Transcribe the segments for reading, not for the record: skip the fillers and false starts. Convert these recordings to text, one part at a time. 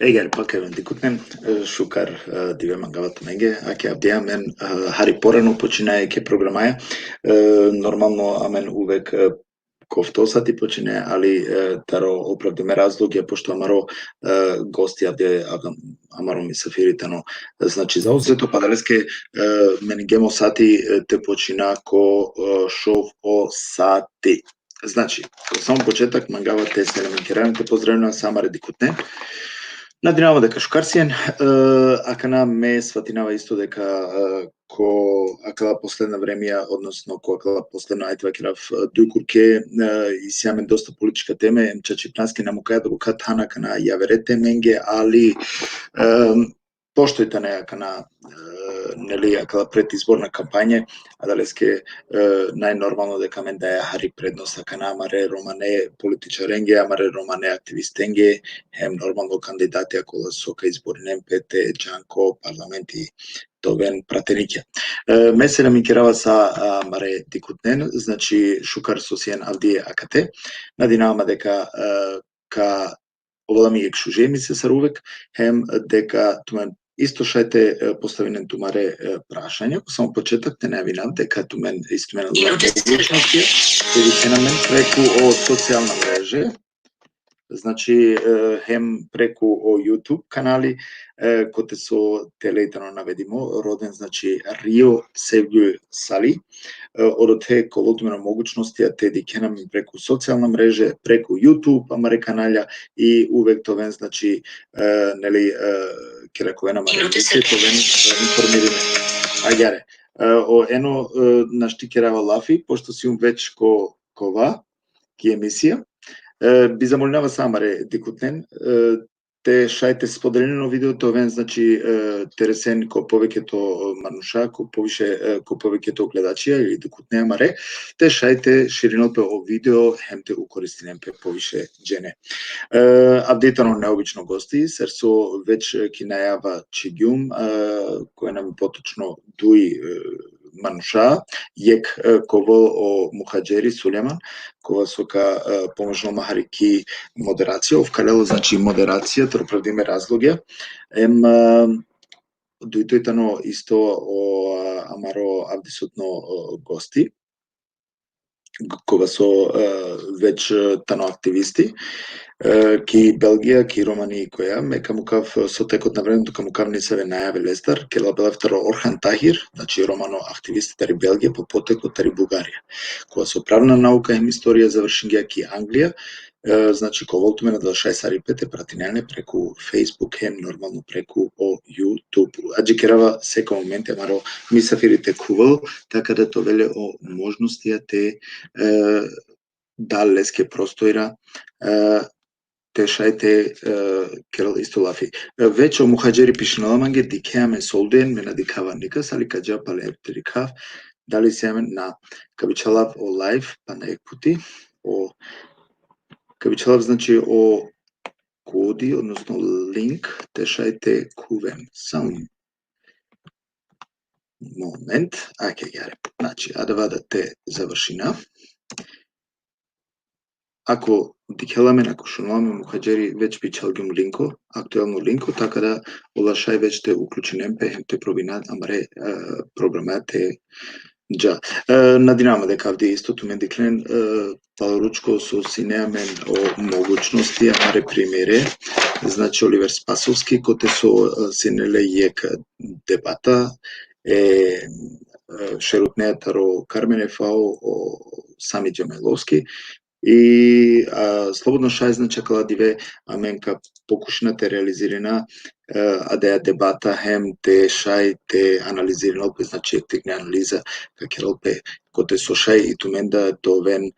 Eger pakevën dikutnem, shukar dive mangavat menge, аке абдија мен Хари порано починај ке програмаја. Нормално амен увек кофтосати почине, али таро оправдиме разлоги, пошто амаро гости авде амаро мисафиритано. Значи заузето падалеске мен гемо сати те почина ко шов о сати. Значи, само почетак мангава те се елементирајам, те поздравувам самаре дикутне. Надинава дека шукарсиен, акана ме сватинава исто дека ко акала последна времија, односно ко акала последна ајтвакирав дујкурке и сјамен доста политичка теме, чачи плански намукаја да го катана кана јаверете менге, али поштојта не акана нели акала предизборна кампања, а далеске најнормално дека мен да ја Хари предност акана амаре романе политичаренге, амаре романе активистенге, хем нормално кандидати акола сока изборинен пете, Джанко, парламенти, довен пратениќа. Месера ми керава са амаре дикутнен, значи шукар сосиен авди акате, надинавама дека ка овода ми екшуже ми се сарувек, хем дека тумен исто шајте поставинен тумаре прашања, само почетак те најавинав дека тумен истомен моgućnosti, видите на мен преку о социјална мрежа, значи хем преку о YouTube канали, коте со телејтано наведимо, роден значи Рио Севгю Сали, одоте колотумена могуćности, а те дикенам преку социјална мрежа, преку YouTube, амаре каналја и увек товен значи нели ке рековена маре, товен информириме. Ајде, о ено нашти керава лафи, пошто си веќе кова, ки емисија, би замолнава самаре дикутнен, те шајте споделено видеото вен, значи тересен ко повеќето мануша, ко повеќето гледачија или дикутне амаре, те шајте шириното о видео, хем те укористинем пе повише джене. Апдейтано необично гости, серсо веќе ки најава чигјум, кој нам поточно дуи мануша, јек ковол о Мухаџери Сулјаман, кога сока поможно махарики модерација, овкалело значи модерација, тер оправдиме разлоги, ем дујтојтано исто о амаро авдисотно гости, кога со веќе тано активисти, ки Белгија, ки Романи која, ме камукав со текот на времето камукав не се ве најави Лестар, ке лабелефтаро Орхан Тахир, значи романо активисти тари Белгија, по потекот тари Бугарија. Кога со правна наука и историја завршингија ки Англија, значи ко волтуме на 26 пете пратинелне преку Facebook, хем нормално преку о YouTube. Аџи керава сека момент амаро мисафирите кувал, така да товеле о можностија те да леске простоира те шајте керал исто лафи. Веќе о Мухаџери пишналаманге дикеаме солден ме надикава никас, али каджа пале ептерикав, дали семен на кабичалав о лайф, па на екпути, о кабичалав значи о коди, односно линк, те шајте кувен. Сам момент, аке јаре, значи, адавада те завршина. Ако дикеламе, ако шунуваме Мухаџери, веќе бичалгим линко, актуелно линко, така да олашај веќе те уклученем пе хем те пробинат, амаре програмат те джа. Надинама дека авде истото мен диклен палоручко со синеамен о могуćности, амаре примере, значи Оливер Спасовски, коте со синеле јек дебата, шерутнејатаро Кармене Фао о Сами Џемеловски, и слободно шај значекала диве аменка покушната реализирана адеа дебата хем те шај те анализирано значи ектикне анализа какелпе коте со шај и туменда довен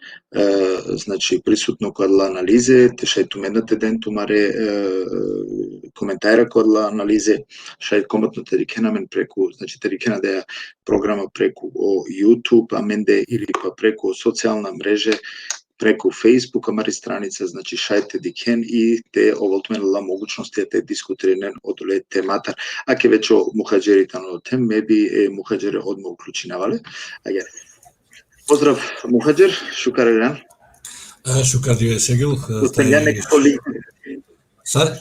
значи присутно кодла анализе те шај туменда те ден тумаре коментајра кодла анализе шај коматно терикенамен преку значи терикена деа програма преку YouTube аменде или па преку социјална мрежа преку Facebook, амари страница, значи шајте дикен и те оволтменала могуćности те дискутиране одоле темата. Аке веќе мухаџерите на тем, меби мухаџере одма уклучинавале. Аге. Поздрав мухаџер, шукар Иран. Шукар диве сегил. Успења некако ли? Сар?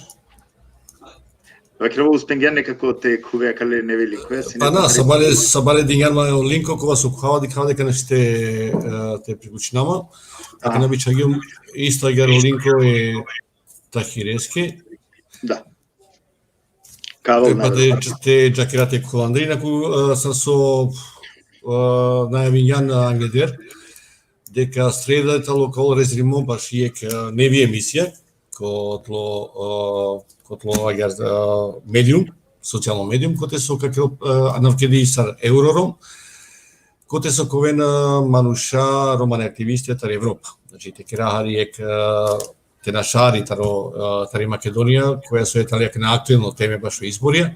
Вакрево успења некако те кувеа кале неве линкове. Па на, сабале дингерма линко кога со кава дека неште те приклучинама. Ако не обича гим истагер линко е тахирески. Да. Кава на. Те джакирате коландри наку со најавињан англедер дека средата локал резримо баш иек неви емисија котло медиум, социјално медиум, коте со какел анавкеди сар Еврором, коте со ковена мануша романе активисти тар Европа. Значи те керахари ек те нашари тари Македонија, која со еталијак на актуелно теме баш во изборија.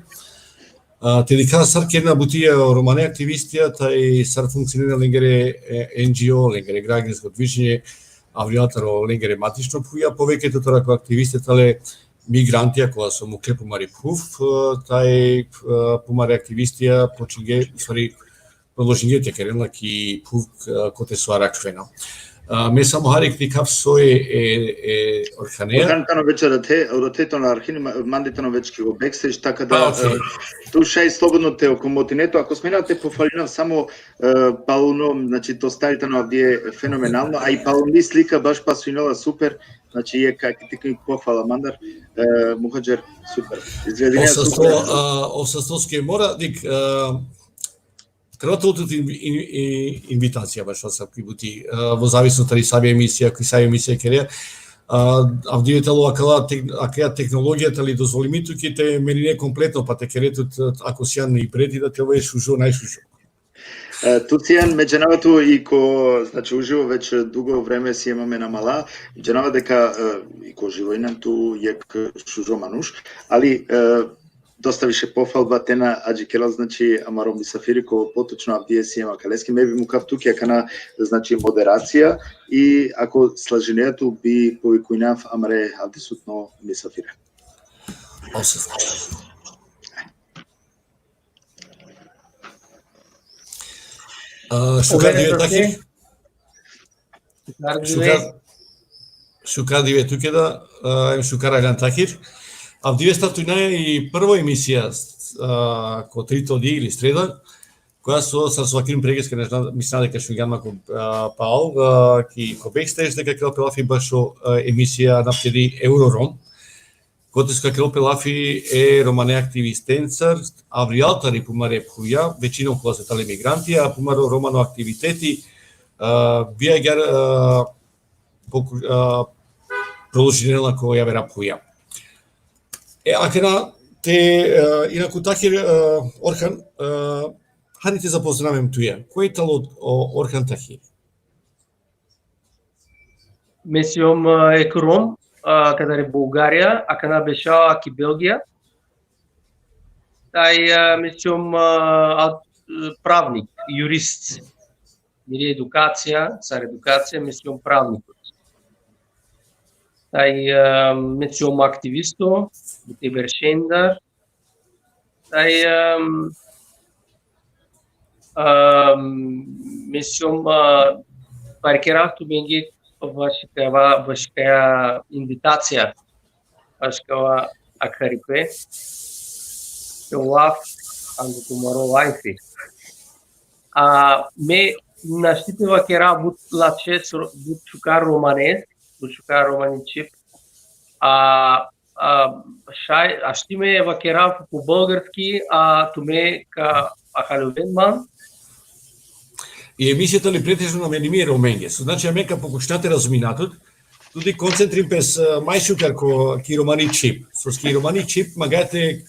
Те дика сар кена бутија романе активистија, тај сар функционира ленгере NGO, ленгере граѓанско движење, авријатаро ленгере матично пуја, повеќето тарако активисти тале мигрантија која со му клепумари пув, тај пумари активистија почиге, сори, продолжиње те керенлак и пув коте со араквена. Ме само харик ти кав сој орханеја. Орхантано вече да те, родетето на архини, мандитано вече ки го бекстеж, така да ту шај слободно те окомотинето, ако сменате пофалинав само Пауно, значи то старите на авдие феноменално, а и Пауни слика баш пасуинала супер, значи е как ти пофала мандар, мухаџер супер. Изведение супер. Осастоски мора дик Крвата инвитација баш са кибути во зависност дали сабија емисија, кој сабија емисија кере. Авдијетело акеа технологијата ли дозволи митуките мени не комплетно па те керетот ако сјан и преди да те овој шужо најшужо. Туцијан меѓанавато и ко значи уживо веќе дуго време си имаме на мала, меѓанава дека и ко живојнам ту јек шужо мануш, али доста више пофалба тена аџикела, значи амаро мисафири ко поточно авдие си ема калески, меби му кав тук јакана, значи модерација и ако слаженејато би повикујнав амаре авдисутно мисафире. Шукар диве таки? Шукар диве туке да, шукар аган такир. Авдиве стартујна и прва емисија ко трито ди или среда, која со сваким прегеска мисна дека шуѓанма ко Паул, ки ко бекстеж дека Келпелафи башо емисија наптеди Еврором, коте ска Келпелафи е романе активистенцар, авријалтари пумаре пуја, веќином која се тали мигранти, а пумаро романо активитети, бијагар продолжинела која вера пуја. Акена те инаку такир Орхан ханите запознавам туја. Кој тало Орхан тахи? Месиом економ, каде е Бугарија, а кана беша аки Белгија. Тај месиом правник, юрист. Мири едукација, цар едукација, месиом правникот. Тај месиом активисто, те вершендар, тај месиом паркерафту бенги вашкая инвитација, вашкава акарипе, лав ангу тумаро лайфи. Ме наштитива кера бут лаче бут шукар романес, бут шукар романичип, штиме вакерав по български, туме ка ахалювен ман. и емисијата ли претежно наменими ромење. Значи, амека покушнате разуминатот, туди концентрим пес мајшукар ки романи чип. Со ски романи чип, магате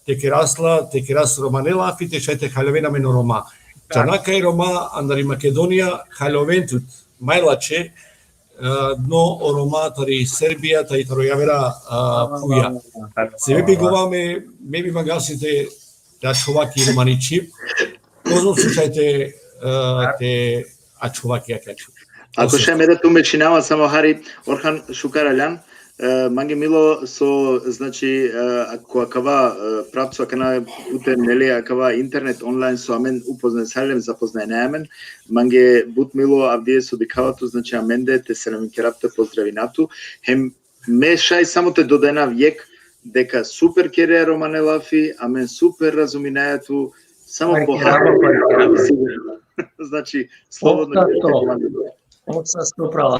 те ке рас романела, фите шајте халјовена мено рома. Чанака и рома, андари Македонија, халјовентут, мајлаче, но о рома тари Сербија, тари таројавера пуја. Себе бигуваме, ме би магасите да човаки романи чип, Позно слушајте те ачуваки акачу. Ако ше мере ту мечинава само Хари Орхан Шукаралян, манге мило со значи ако акава правцо акана путем нели акава интернет онлайн со амен упознае салем запознае неамен, манге бут мило авдие со дикавато значи аменде те селем керапте поздравинату, хем мешај само те додена вјек дека супер кере романелафи, амен супер разуминајату само по значи слободно Осасто права.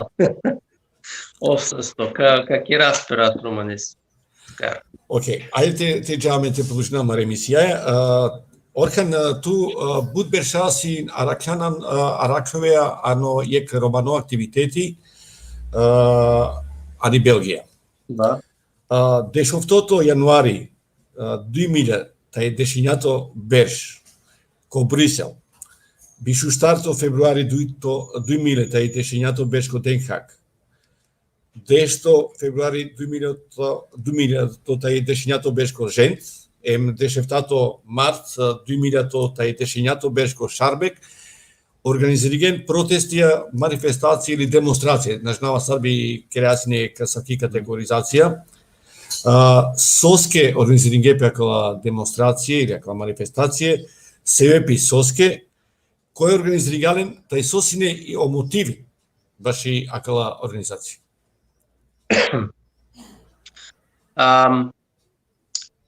Осасто, ка ке расперат романес. Океј, ајде те џаме те продолжиме ремисија. Орхан ту буд бершаси аракланан аракловеа ано ек романо активитети ани Белгија. Да. Дешовтото јануари 2000 тај дешињато берш ко Брисел. Бишу старто февруари 2000 тај дешињато берш ко Денхак. Дешто февруари 2000 тај дешињато берш ко Жент. Ем дешевтато март 2000 тај дешињато берш ко Шарбек. Организириген протестија, манифестации или демонстрации. Нажнава Сарби креасине касаки категоризација. Соске организиринге пекала демонстрација или аква манифестација, себепи Соске, кој организиригален тај сосине и о мотиви баш и акала организација.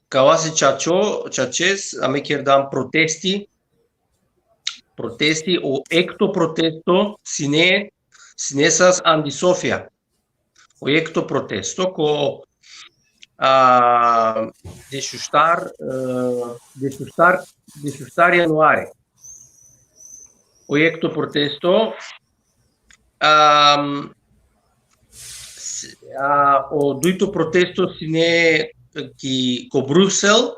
Каваси чачес, аме кердам протести о екто протесто синесас анди Софија. О екто протесто ко дешуштар јануари. O ecto protesto o duito protesto sine ki ko Брюксел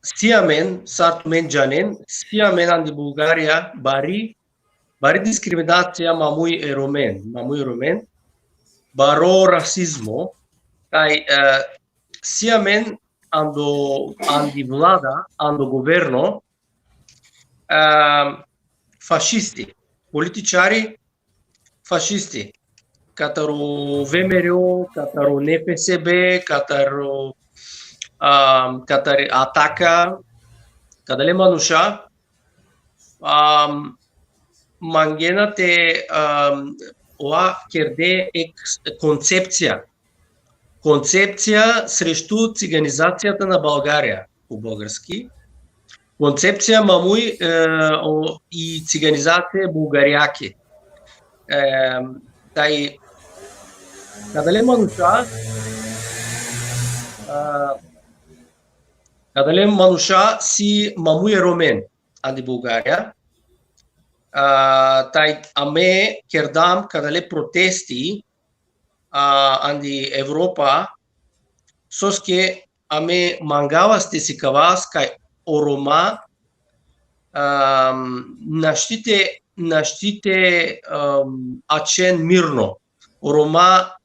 сиамен сартмен джанен сиамен анди Булгарија бари дискриминација мамуј ромен баро расизмо тај сиамен анди влада андо говерно фашисти, политичари фашисти, катаро ВМРО, катаро НПСБ, катаро Атака, кадале мануша, мангенате оа керде концепција срешту циганизацијата на Българија, по български. Концепција мамуј и циганизација бугаријаки. Тај кадале мануша си мамуј ромен анди Бугарија. Тај аме кердам кадале протести анди Европа соске аме мангавасте си кавас кај орома наштите ачен мирно. Орома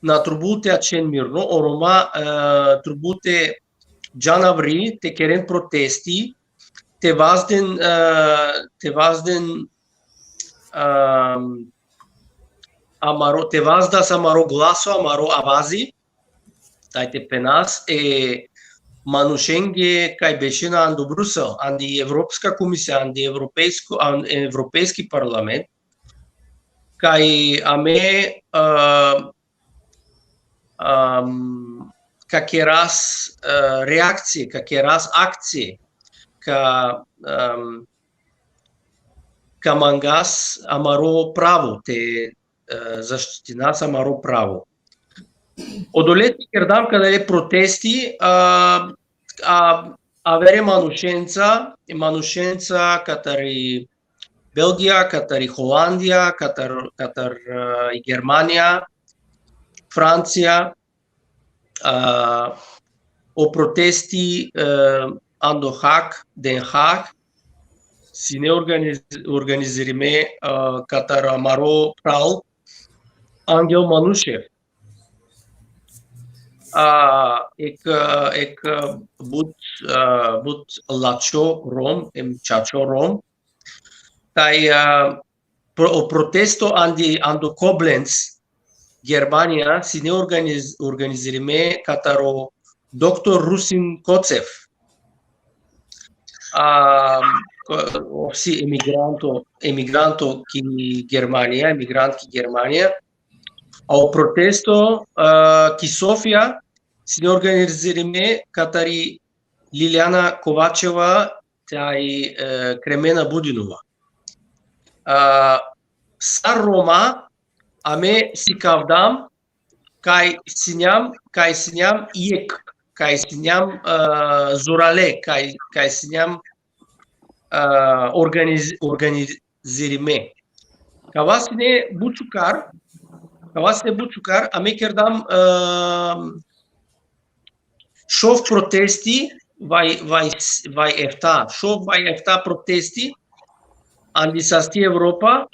на трубуте ачен мирно. Орома трубуте джанаври те керен протести те вазден амаро те ваздас амаро гласо амаро авази тајте пенас манушенге кај беше на андо Брюксел, анди Европска комисија, анди Европейски парламент, кај аме каке раз реакции, каке раз акции, ка мангас амаро право, те заштити нас амаро право. Одолети кердам каде е протести, avere manuscența către Belgia, către Holandia, către Germania, Franța, o protesti ando Den Haag, si ne organizirime către Maro Pral, Angel Manushev. Ek but lacho Rom, chacho Rom. Tai o protesto ando Koblenz, Germania, si ne organizirime cataro Dr. Rusin Kocev. Si emigranto ki Germania. O protesto ki Sofia si ne organizirime catari Liliana Kovaceva tai Kремена Будинова. Sa Roma ame si cavdam kai signam iec, kai signam zurale, kai signam organizirime. Kavasine buçukar ame kerdam șov protesti vai efta protesti andi sasti Europa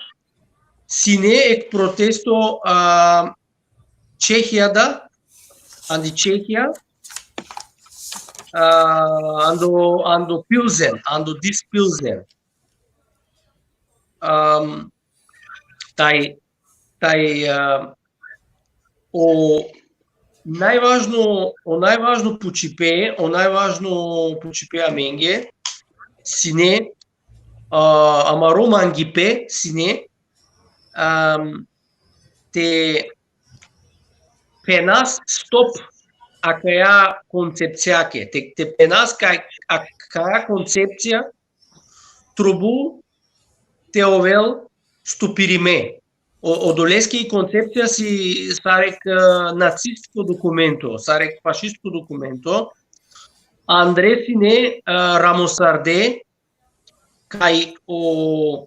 sine ek protesto Čehia andi Čehia ando Pilsen, ando dis Pilsen. Taj o najvažno počipé amenge sine amaro mangipe sine te penas stop akaya koncepciake te penas akaya koncepcija trubu te ovel stupirime. Odoleschi concepția si sarec nazistico documento, sarec fascistico documento, Andresine Ramosarde, kai o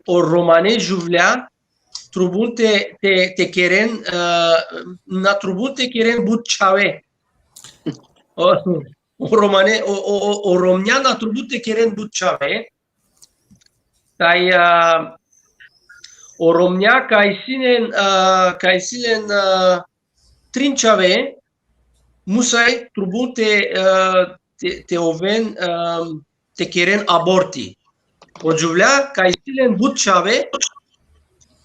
romane juvlea, trubunte te keren, na trubunte keren butchave. O romnea na trubunte keren butchave. Tai o romnea kai sinen trinchave musai trubute te oven te keren aborti. O juvlea kai sinen butchave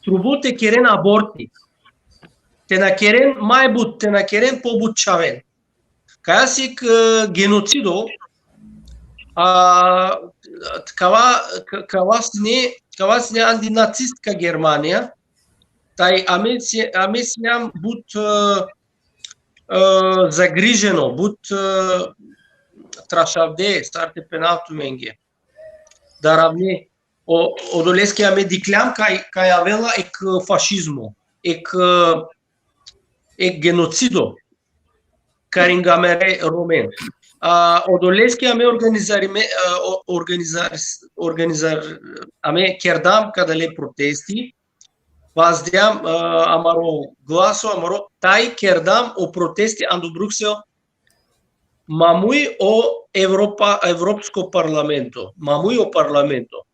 trubute keren aborti. Te na keren mai but, te na keren po butchave. Kai asik genocido Kavasine andi nacistka Germania, taj ame smiam but zagriženo, but trašavde, starte penaltu menge. Dar ame, odoleschi ame dicleam kai avela ec fascismo, ec genocido, caringamere romen. Odoleschi ame ame kerdam cadele protesti, vazdeam amaro glaso, amaro tai kerdam o protesti andu Bruxelles, mamui o Evropsko parlamento, mamui o parlamento.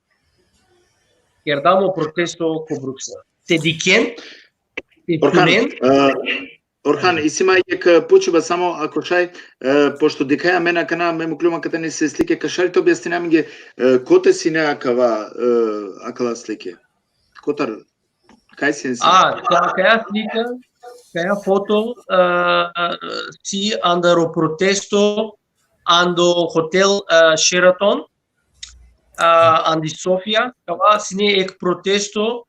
Kerdam o protesto co Bruxelles. Te diken, te tunen. Orhan, isima je počuva samo ako šaj, pošto dikaja mena kana memu kluma kada ne se slike kašaj, to objasni nam je kote si akala slike. Kotar, kaj si nisi? Kaja slika, kaja foto si andaro protesto ando hotel Sheraton andi Sofia, kava sine ek protesto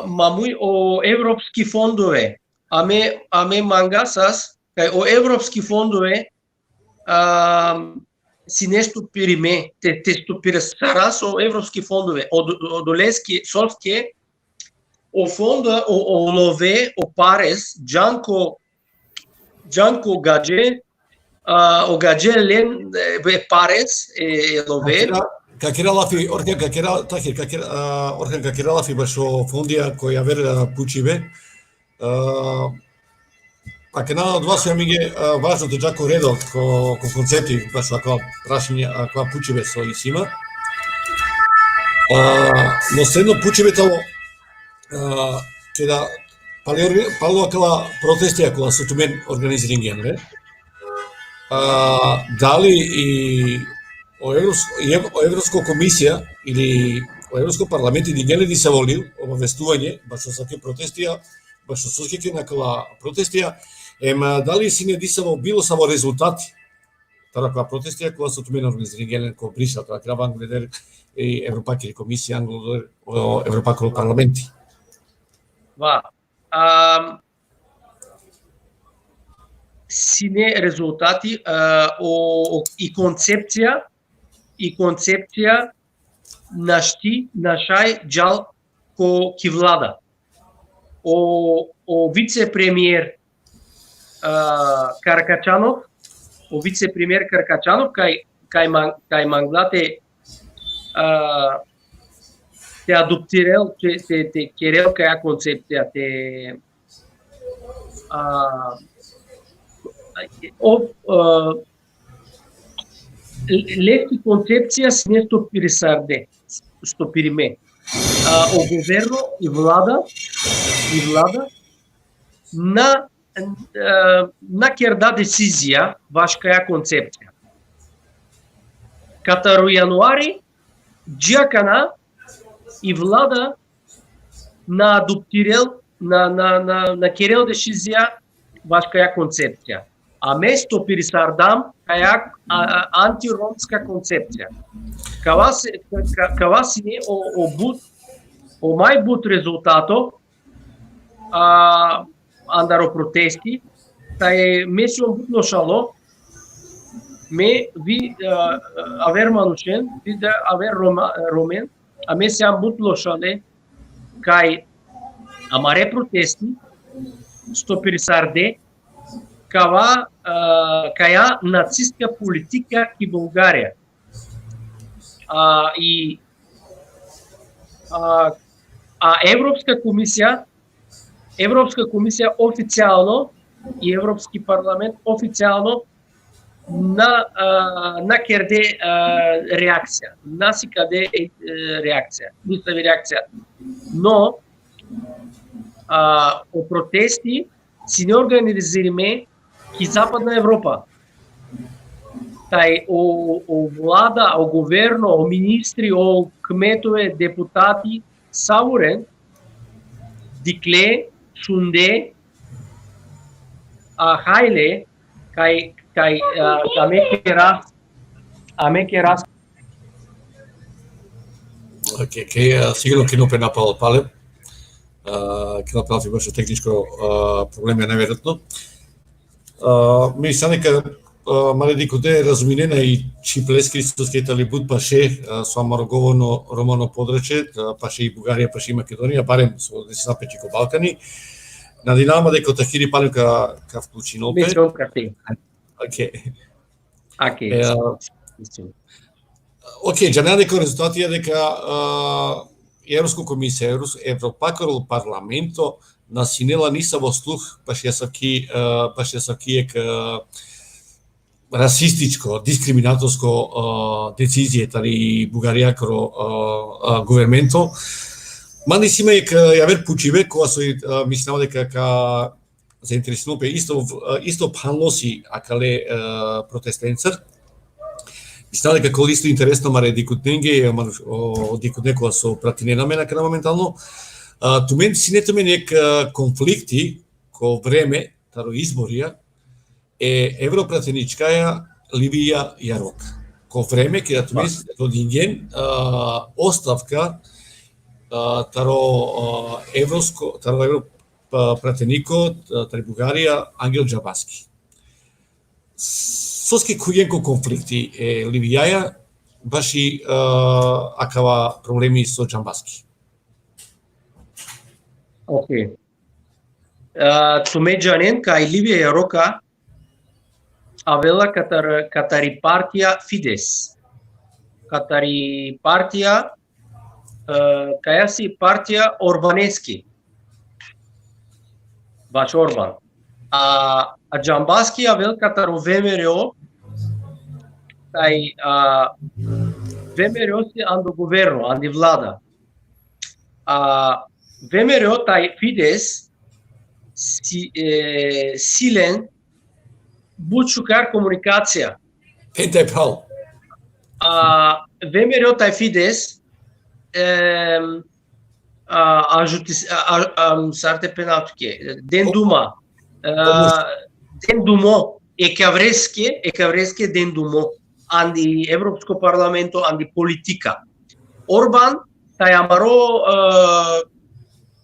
mamui o evropski fondove, ame mangasas, kai o evropski fondove si ne stupirime, te stupire saras o evropski fondove, odoleski solske, o fonda, o love, o pares, Gianco Gage, огажелен парец ловер. Какера лафи орхан какера лафи башо фондија која вер пучиве. Пак една од вас ја миѓе важно да джако редо ко концепти баш ако прашање ако пучиве со исима. Но следно пучивето кеда пало акала протестија која се тумен организиран генре. Дали и о Европска комисија или о Европско парламент и генери се волил обавестување баш со саке протестија, баш со саке накала протестија, дали си не дисаво било само резултати таква протестија која се тумен организиран генер кој Брисел, тоа крава Англедер и Европаки комисија, Англедер, Европако парламенти. Сине резултати и концепција нашај джал ко ки влада. О вице-премиер Каракачанов, кај Манглате те адаптирал те керел каја концепција те леки концепција с нешто пересарде, што периме. О говерно и влада на керда децизија баш каја концепција. Катару јануари джакана и влада на адаптирал на керел децизија баш каја концепција. А место пересардам каја антиромска концепција. Кава си не о мај бут резултато андаро протести, тај месион бутно шало, ме ви авер манушен, ви да авер ромен, а месиан бутно шале кај амаре протести, што пересарде, каја нацистка политика ки Българија. Европска комисија официјално и Европски парламент официјално на керде реакција. Наси каде реакција. Нистави реакција. Но о протести си не организириме ки Западна Европа. Тај о влада, о говерно, о министри, о кметове, депутати, саурен, дикле, шунде, хајле, кај амеке раз. Сигурно ке не напал пале. Ке направи баш техничко проблеми најверојатно. Ми са нека мале дикоте разуминена и чиплески соскетали бут паше со амароговано романо подрече, паше и Бугарија, паше и Македонија, барем со десетнапечи ко Балкани. На динама дека тахири палем ка вклучи нопе. Мислам кафе. Океј, джанеа дека резултатија дека Европска комисија, Европакол парламенто насинела ниса во слух паше саки расистичко, дискриминаторско децизија тари Бугаријакро говерменто. Манди си имајќ јавер пучиве, која со мислам дека ка заинтересирано исто панлоси акале протестенцар. Мислам дека кој исто интересно маре дикутненге, дикутнекоја со пратинена мена кај моментално. Тумен си не тумен конфликти ко време таро изборија европратеничкаја Ливија Јарок. Ко време ке да тумен родинген оставка таро европратенико тари Бугарија Ангел Џабаски. Соски куѓенко конфликти Ливијаја баши акава проблеми со Џамбаски. Океј. Туме джанен кај Ливија Јарока авела катари партија Фидес. Катари партија каја си партија Орбанески. Баш Орбан. А Джамбаски авел катаро ВМРО, тај ВМРО си андо говерно, анди влада. ВМРО, тај Фидес, силен, бучукар комуникација. Пете прал. ВМРО, тај Фидес, сарте пенатуке, Ден Дума, Ден Думо, екавреске Ден Думо, анди Европско парламенто, анди политика. Орбан, тај амаро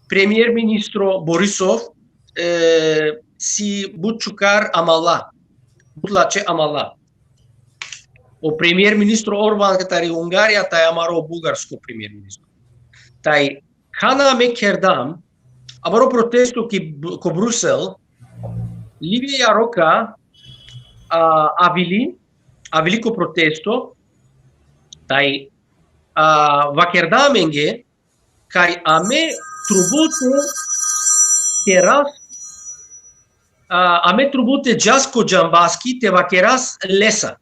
премиер-министро Борисов, си бутчукар амала, бутлаче амала. O премиер-министро Орбан катари Унгарија, тај амаро бугарско премиер-министро. Тај хана ме кердам, амаро протесто ко Брусел, Ливија Јарока авили ко протесто, тај вакердаменге, кај аме трубуте терас, аме трубуте Джаско Джамбаски, те вакерас леса.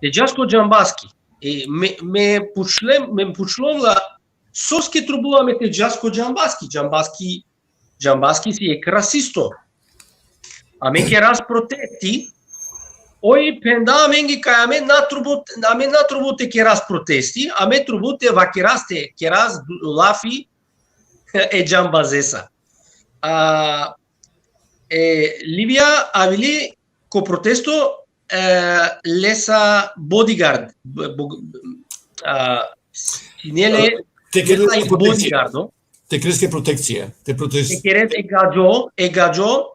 Те Джаско Джамбаски. Ме пучломла соске трубуваме те Джаско Джамбаски. Джамбаски си е красисто. Аме керас протести, ој пендаменги кај аме натрубуте керас протести, аме трубуте вакерасте керас лафи е Джамбазеса. Ливија авили ко протесто леса бодигард. Синеле бодигардо. Те креске протекција. Те егаджо,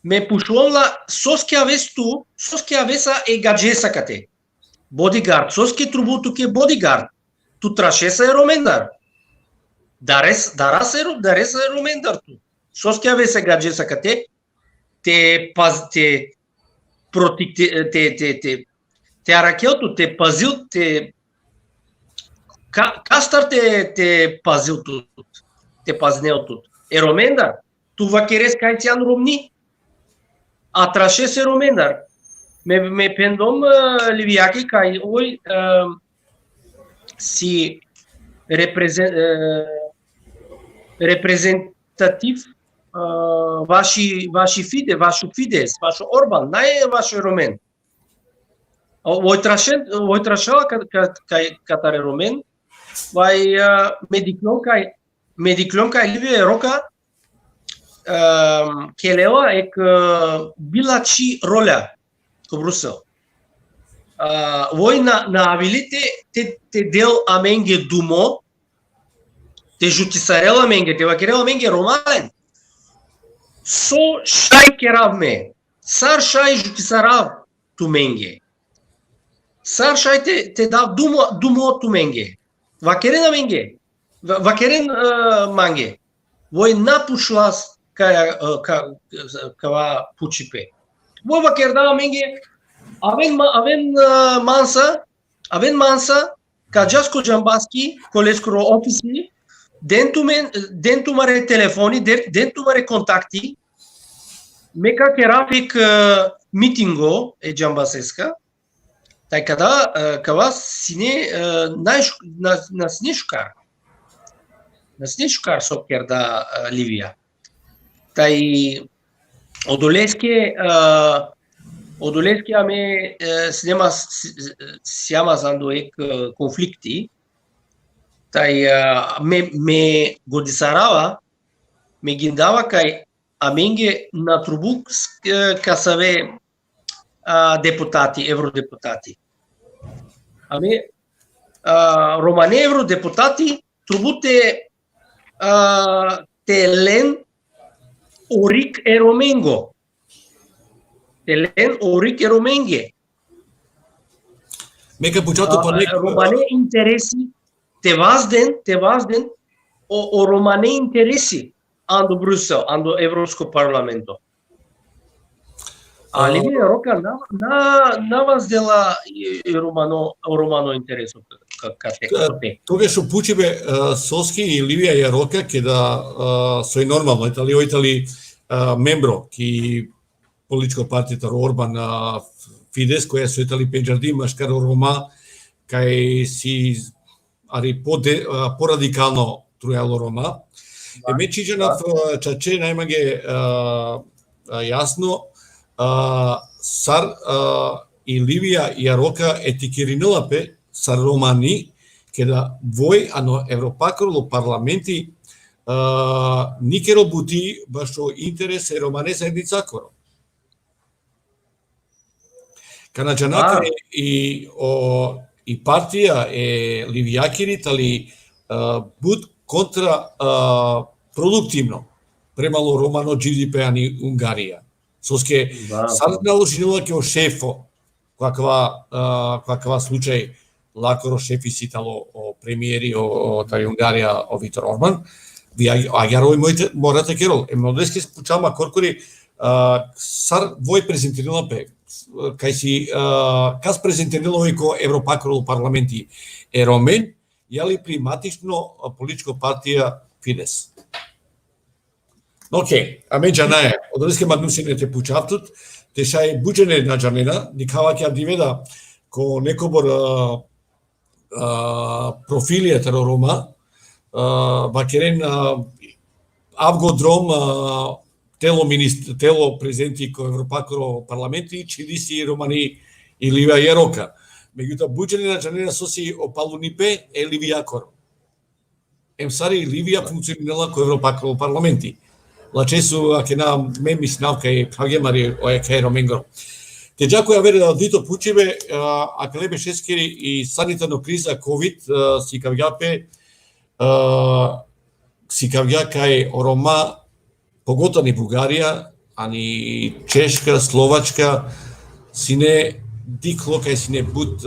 ме пушломла соске авеса егаджеса кате. Бодигард, соске трубутуке бодигард. Ту трашеса е ромендар. Дареса е ромендар ту. Соске авеса егаджеса кате. Те аракелту, те пазил, кастар те пазил тут, те пазнел тут. Е ромендар. Ту вакерес кајцијан ромни. А траше се ромендар. Ме пендом ливијаки кај ој си репрезентатив ваши Фидес, вашо Орбан, нај ваше ромен. Ој трашела кај катаре ромен, вај медиклон кај Ливија Рока, келела ек билачи роля ко Брусел. Вој на авилите те дел аменге думо, те жутисарела менге, те вакерела менге ромален. Со шај керавме, сар шај жутисарав ту менге. Сар шај те дав думо ту менге. Вакерена менге, вакерен манге. Вој напушлас кава пучипе. Вој вакердава менге, авен манса, ка Джаско Джамбаски, колескоро офиси, дентумаре телефони, дентумаре контакти, мека керафик митинго е Джамбасеска, тај кава сине на снешкар. На снешкар со керда Ливија. Тај одолеске аме сјама зандоек конфликти. Тај ме го дисарава, ме ги дава кај аменге на трубук касаве депутати, евродепутати. Аме романе евродепутати трубуте телен орик ероменго. Телен орик ероменге. Мека пучато романе интереси те вазден о романе интереси андо Брусел, андо Европско парламенто. А Ливија Рока на вас дела и романо интересно те. Тогаш опучиве Соски и Ливија Јарока ке да сој нормално итали мембро ки политичко партијата Орбан Фидес која со итали пеџарди машкаро Рома кај си ари по-радикално трујало Рома. Ме чиџанав чаче најмаге јасно сар и Ливија Јарока етикеринелапе сар романи ке да вој ано Европаколо парламенти никеро бути башо интерес е романе заедница коро. Канаџанака и партија е Ливијакирит, али буд контра продуктивно премало романо GDP ани Унгарија. Соске сад наложила ке о шефо, каква случај лакоро шефи ситало о премиери о тај Унгарија о Виктор Орбан, јарој моите морате керол, модеске спучама коркори сар вој презентирала пе кај си кас презентирала ко Европаколо парламенти е ромен, јали приматично политичко партија Фидес. Океј, а меѓанае, одредеске магнусине те пучавтут, те шај буџене на джанена, никава ќе диведа ко некобор профилија теро Рома, вакерен авгодром тело презенти ко Европаколо парламенти, чидиси романи и Ливија Јарока. Меѓутоа буџене на джанена соси опалунипе е Ливијакор. Емсари Ливија функционирала ко Европаколо парламенти. Лачесу аке на мемиснавка и хагемари ојаке роменгро. Те џако ја вере да дито пучиве, аке лебе шескери и санитарно криза ковид си кавјапе кај Рома, поготоа ни Бугарија, ани Чешка, Словачка, сине дикло кај сине бут,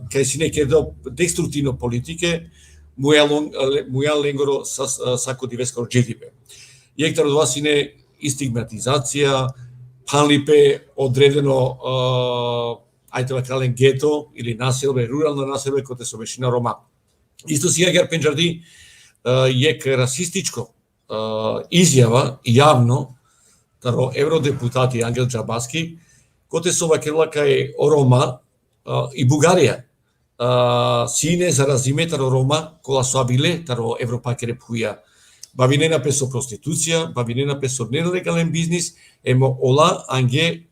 кај сине кедо деструктивно политике, муја ленгоро сако дивескор GDP. Јектар од вас сине истигматизација, панлипе одредено ајте кален гето или населбе, рурална населбе кој те со вешина Рома. Исто си јагер пенџарди јек расистичко изјава јавно таро евродепутати Ангел Џабаски кој те со вакела кај Рома и Бугарија сине заразиме таро Рома кола соабиле таро Европакере пуја бавинена песо проституција, бавинена песо нелегален бизнис, емо ола анге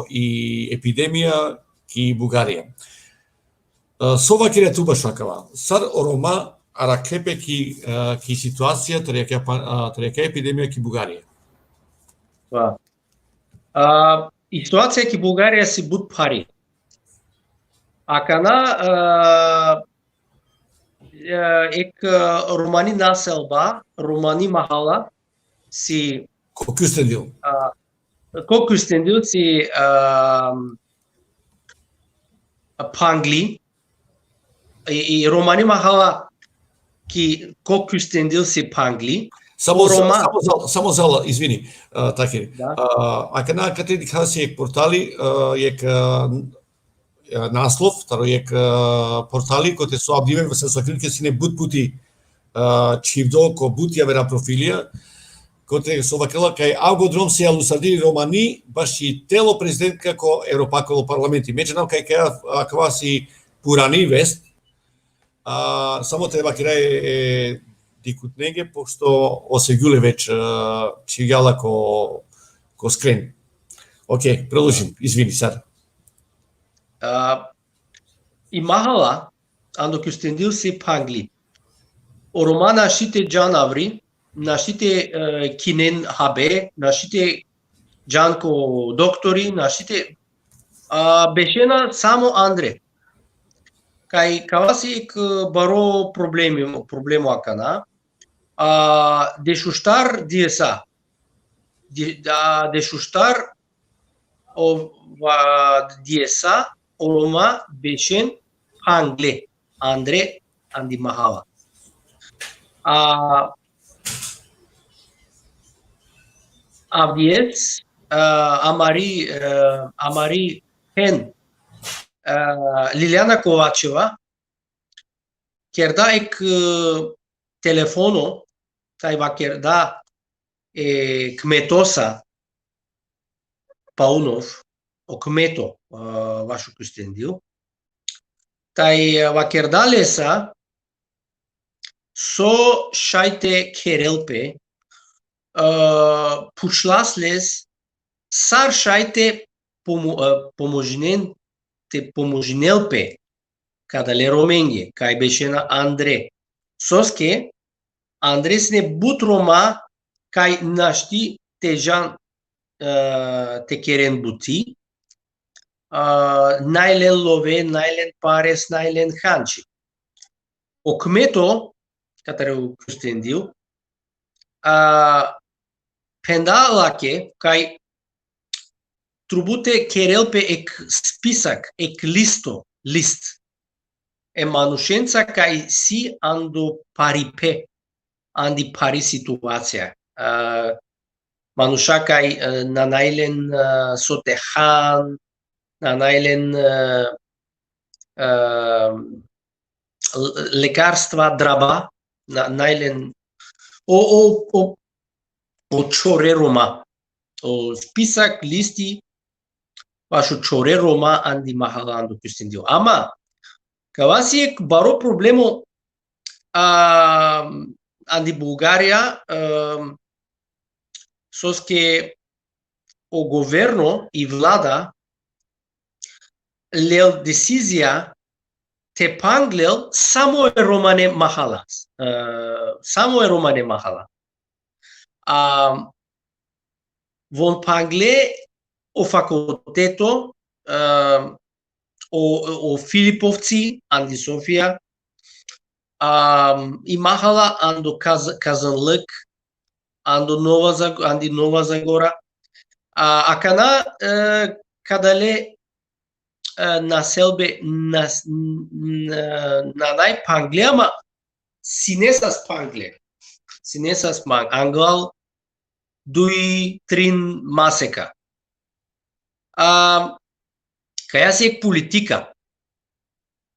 и епидемија ки Бугарија. Со вакере туба шакава. Сар Рома аракепе ки ситуација трека епидемија ки Бугарија. И ситуација ки Бугарија си буд пари. Акана ек романи населба, романи махала си Кокюстендил си пангли и романи махала ки Кокюстендил си пангли. Само зала, извини, таке. Ака на каде хаси ек портали, ек наслов, таро ек портали кои се соабдивен се сакрилке си не бут пути чивдо ко бутија вера профилија, кој со вакела кај авгодром се алусади романи, баш и тело президентка ко Европаколо парламенти. Меѓунам кај аква си пурани вест, само треба кирај дикутнеге, пошто осегуле веќе чиѓала ко скрен. Океј, продолжим, извини сад. И махала, андо Кюстендил си пангли. O Roma našite canavri, našite kinen habe, našite canko doktori, našite bešena samo Andre. Кај каваси баро проблему акана, дешуштар диеса, дешуштар диеса, Орома бешен Англе, Андре Анди Махала. Авдиец Амари Хен, Лилиана Ковачева, керда ек телефоно, тај ва керда кметоса Паунов, о кмето вашу Кюстендил, тај ва керда леса со шајте керелпе, пушласлес сар шајте поможинелпе, када ле роменге, кај беше на Андре. Соске, Андрес не бут рома, кај нашти тежан те керен бути, најлен лове, најлен парес, најлен ханчи. O кмето, катере у Кюстендил, пендалаке, кај трубуте керелпе ек списак, ек лист, е манушенца кај си андо парипе, анди пари ситуација. Мануша кај на најлен сотехан, на најлен лекарства, драба, на најлен о чоре рома, о списак листи вашу чоре рома анди махала анду Кюстендил. Ама кава си ек баро проблемо анди Бугарија соске о говерно и влада лел десизија те панглел само е романе махала. Само е романе махала. Вон пангле о факултето о Филиповци, анди Софија, и махала андо Казанлык, анди Нова Загора. Акана кадале населбе на најпангле, ама синесас пангле. Синесас Ангал дуи трин масека. Каја се ек политика,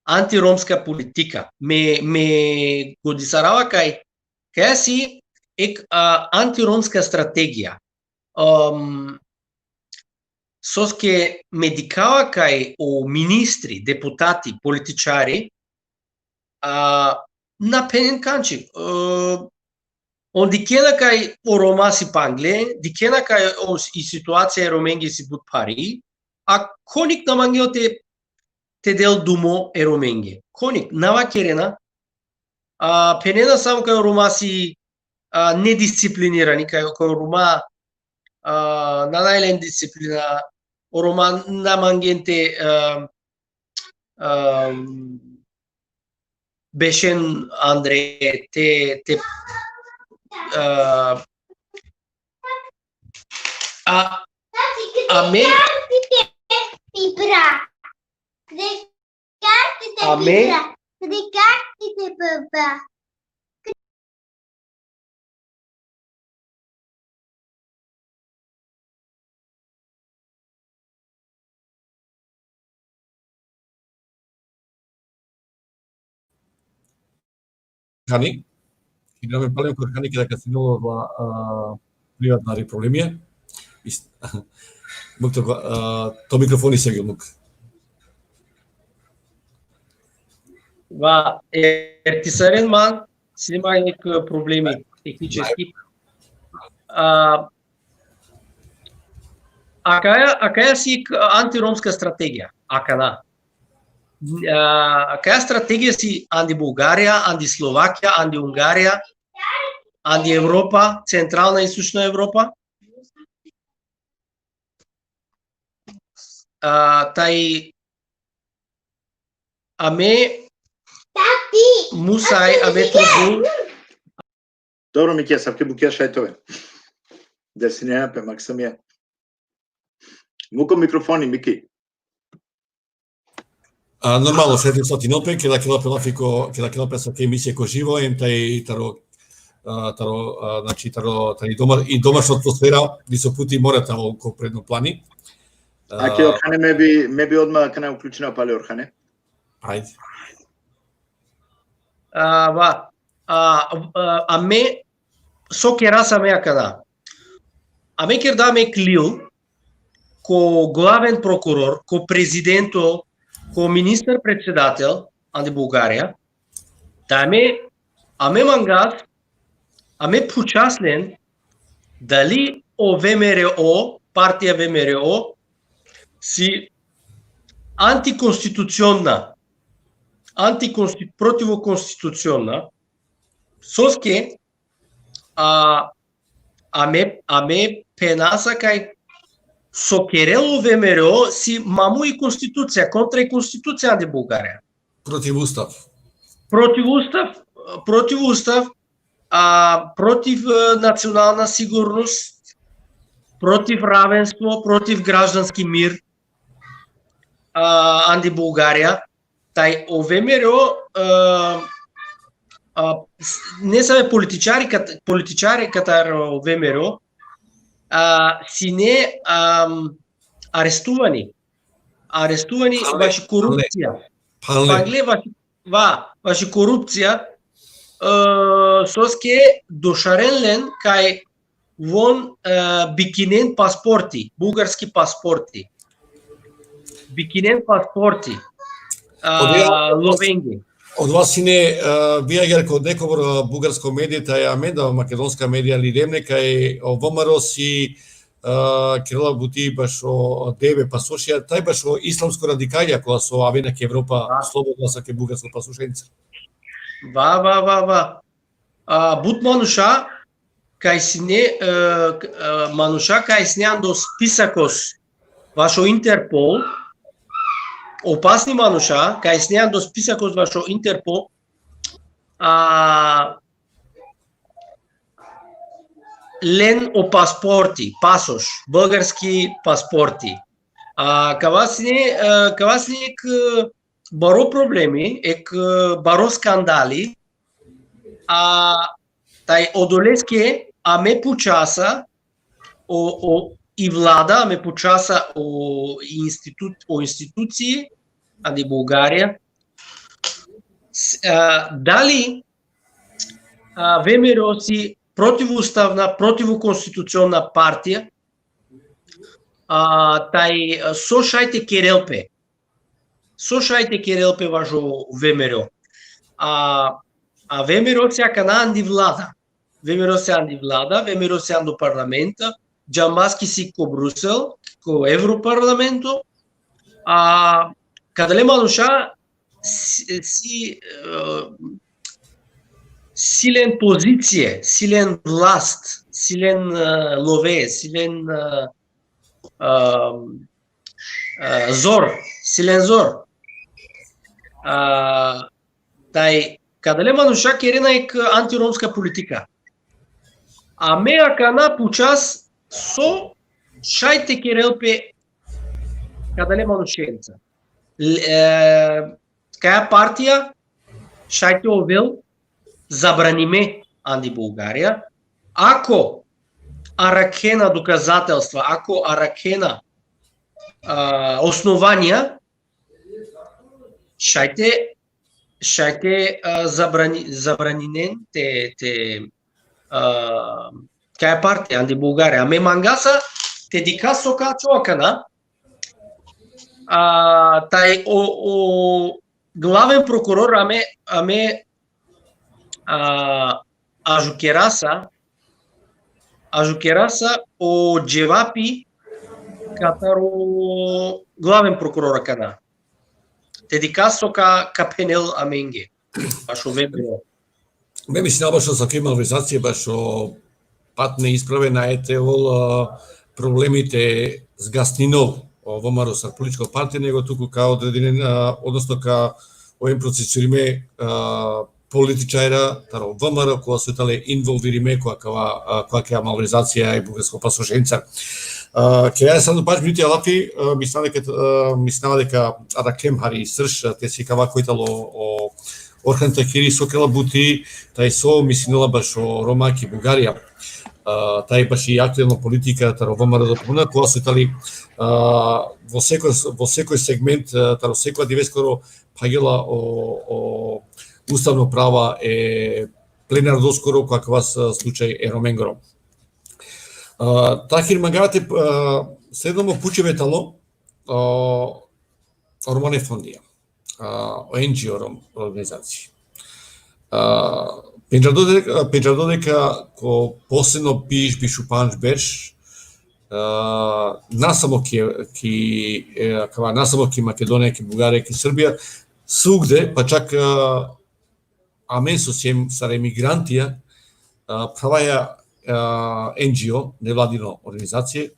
антиромска политика, ме го дисарава каја си ек антиромска стратегија. Соске медикава кај о министри, депутати, политичари, на пенен канчи. Он дикена кај о рома си пангле, дикена кај о и ситуација роменги си бут пари, а коник на мангел те дел думо е роменге. Коник, нава керена, пенена само кај рома си недисциплинирани, кај рома на најлен дисциплина, о рома на мангенте бешен Андре, аме Хани, и да ме палим кога Хани дека се нова приватна проблемија. Мук то микрофони се ги мук. Ва ертисарен ман си има некои проблеми технички. Каја си антиромска стратегија? Акана. Каја стратегија си анди Бугарија, анди Словакија, анди Унгарија, анди Европа, Централна и Источна Европа? Тај аме мусај аме трубу. Добро, Микија, савке букија шајтове. Деси неја пе Максимија. Муко микрофони, Мики. Нормално, средим сати нопе, ќе да келапе со ке емисија ко живо, тај таро и домашна атмосфера, ди со пути мората во предно плани. Аки Орхане ме би одма кај уклучена Пале Орхане. Ајде. Аме со кераса ме акада. Аме керда ме клил ко главен прокурор, ко президенто, ко министр-председател на Бугарија, да аме мангас, аме почаслен дали о ВМРО, партија ВМРО, си противоконституционна, соске аме пенаса кај со Керело ВМРО си маму и конституција, контра и конституција на Бугарија. Против устав, против национална сигурност, против равенство, против граждански мир, анди Бугарија. Тај о ВМРО не се политичари катар о ВМРО си не арестувани ваши корупција. Ваши корупција соске дошаренлен кај вон бикинен паспорти, бугарски паспорти. Бикинен паспорти. Ловенги. Од вас сине вие кога некогор бугарско медијата е аменда македонска медија ли ремне кај ВМРО си Кирила Бути баш о Деве пасошија, тај баш о исламско радикалија кога со авена ке Европа слободна са ке бугарско пасошеница. Бут мануша кај сине мануша кај сине до списакос вашо Интерпол, опасни мануша, кај снијан до списакот вашо Интерпол, лен о паспорти, пасош, български паспорти. Кава сни баро проблеми, баро скандали, тај одолеске аме почаса и влада ме почаса о институции ади Бугарија. Дали ВМРО си противуставна, противоконституционна партија, тај сошајте Керелпе. Сошајте Керелпе важо ВМРО. ВМРО се акана анди влада. ВМРО се анди влада, ВМРО се анди парламента, Джамбаски си ко Брусел, ко Европарламенто, каде ле мануша си силен позиција, силен власт, силен лове, силен силен зор. Тај каде ле мануша керена ек антиромска политика. Аме акана почас со шајте Керелпе каде ле манушенца. Каја партија шајте овел забраниме анди Бугарија. Ако аракена доказателства, ако аракена основанија, шајте забранинен каја партија анди Бугарија. Аме мангаса те дика сока човакана тај о главен прокурор аме ажукераса о джевапи катаро главен прокурор кана. Те дика сока капенел аменге. Баш овебро. Ме мислам баш со какви малверзација баш пат неисправена ете проблемите с Гаснинов во ВМРО со политичка партија, него туку као одреден, односно ка овим процесуриме политичајра, таро ВМРО која се тале инволвириме која кеа малверзација и бугарско пасошеница. Ке ја сам паш минути алафи, мислам дека Араклем Хари Срш те си кава којтало Орхан Тахири сокрела бути, тај со мислила баш о Ромаки Бугарија. Тај баш и актуелна политика таро ВМРО допуна, кога се тали во секој сегмент, таро секоја диве скоро пагела о уставно права е пленар доскоро, каквас случај е Роменгоро. Тахир Магавате следно пучеве тало Романе фондија, NGO организација. Пејджа додека ко последно бишу панч берш, насамо ки Македонија, ки Бугарија, ки Србија, свугде, па чак амен со сар емигрантија, праваја NGO, невладино организација,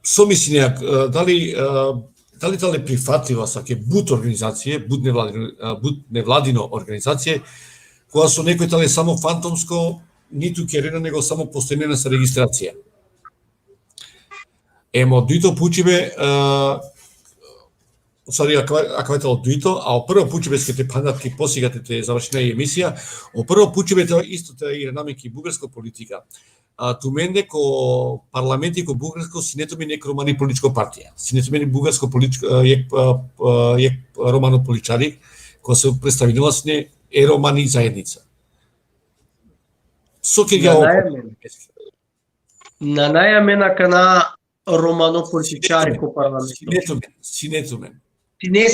со мислење дали тале прифатлива са ке буд организација, буд невладино организација, која со некој тале само фантомско, ниту керена, него само постојнена со регистрација. Емо дуито пучиве, ако е тало дуито, а о прво пучиве скете пандатки посигате те завршена емисија, о прво пучиве исто и намеки бугарска политика. Туменде ко парламенти ко бугарско синето ми нек романи политичко партија. Синето ми бугарско политичко е романо политичари кој се представила сне е романи заедница. Со ке ги на најамена кана романо политичари ко парламент. Синето мен. Сине,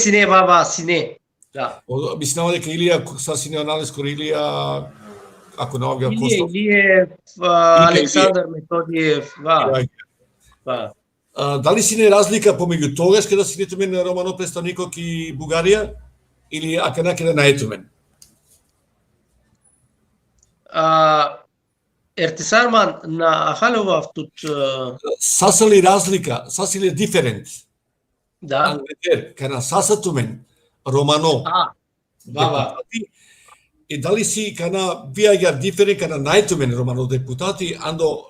сине. Да. Мислам дека Илија са сине анализ ко Илија, ако не овие Костов. Илиев, Александар Методиев, Дали си не разлика помеѓу тогаш кога си нето мен романо представникот и Бугарија или ака накаде на етумен? Ертисарман на Ахалова тут Саса ли разлика, саса ли диферент? Да. Кана саса тумен романо. И дали си кана виаѓа диферент кана најтумен романо депутати андо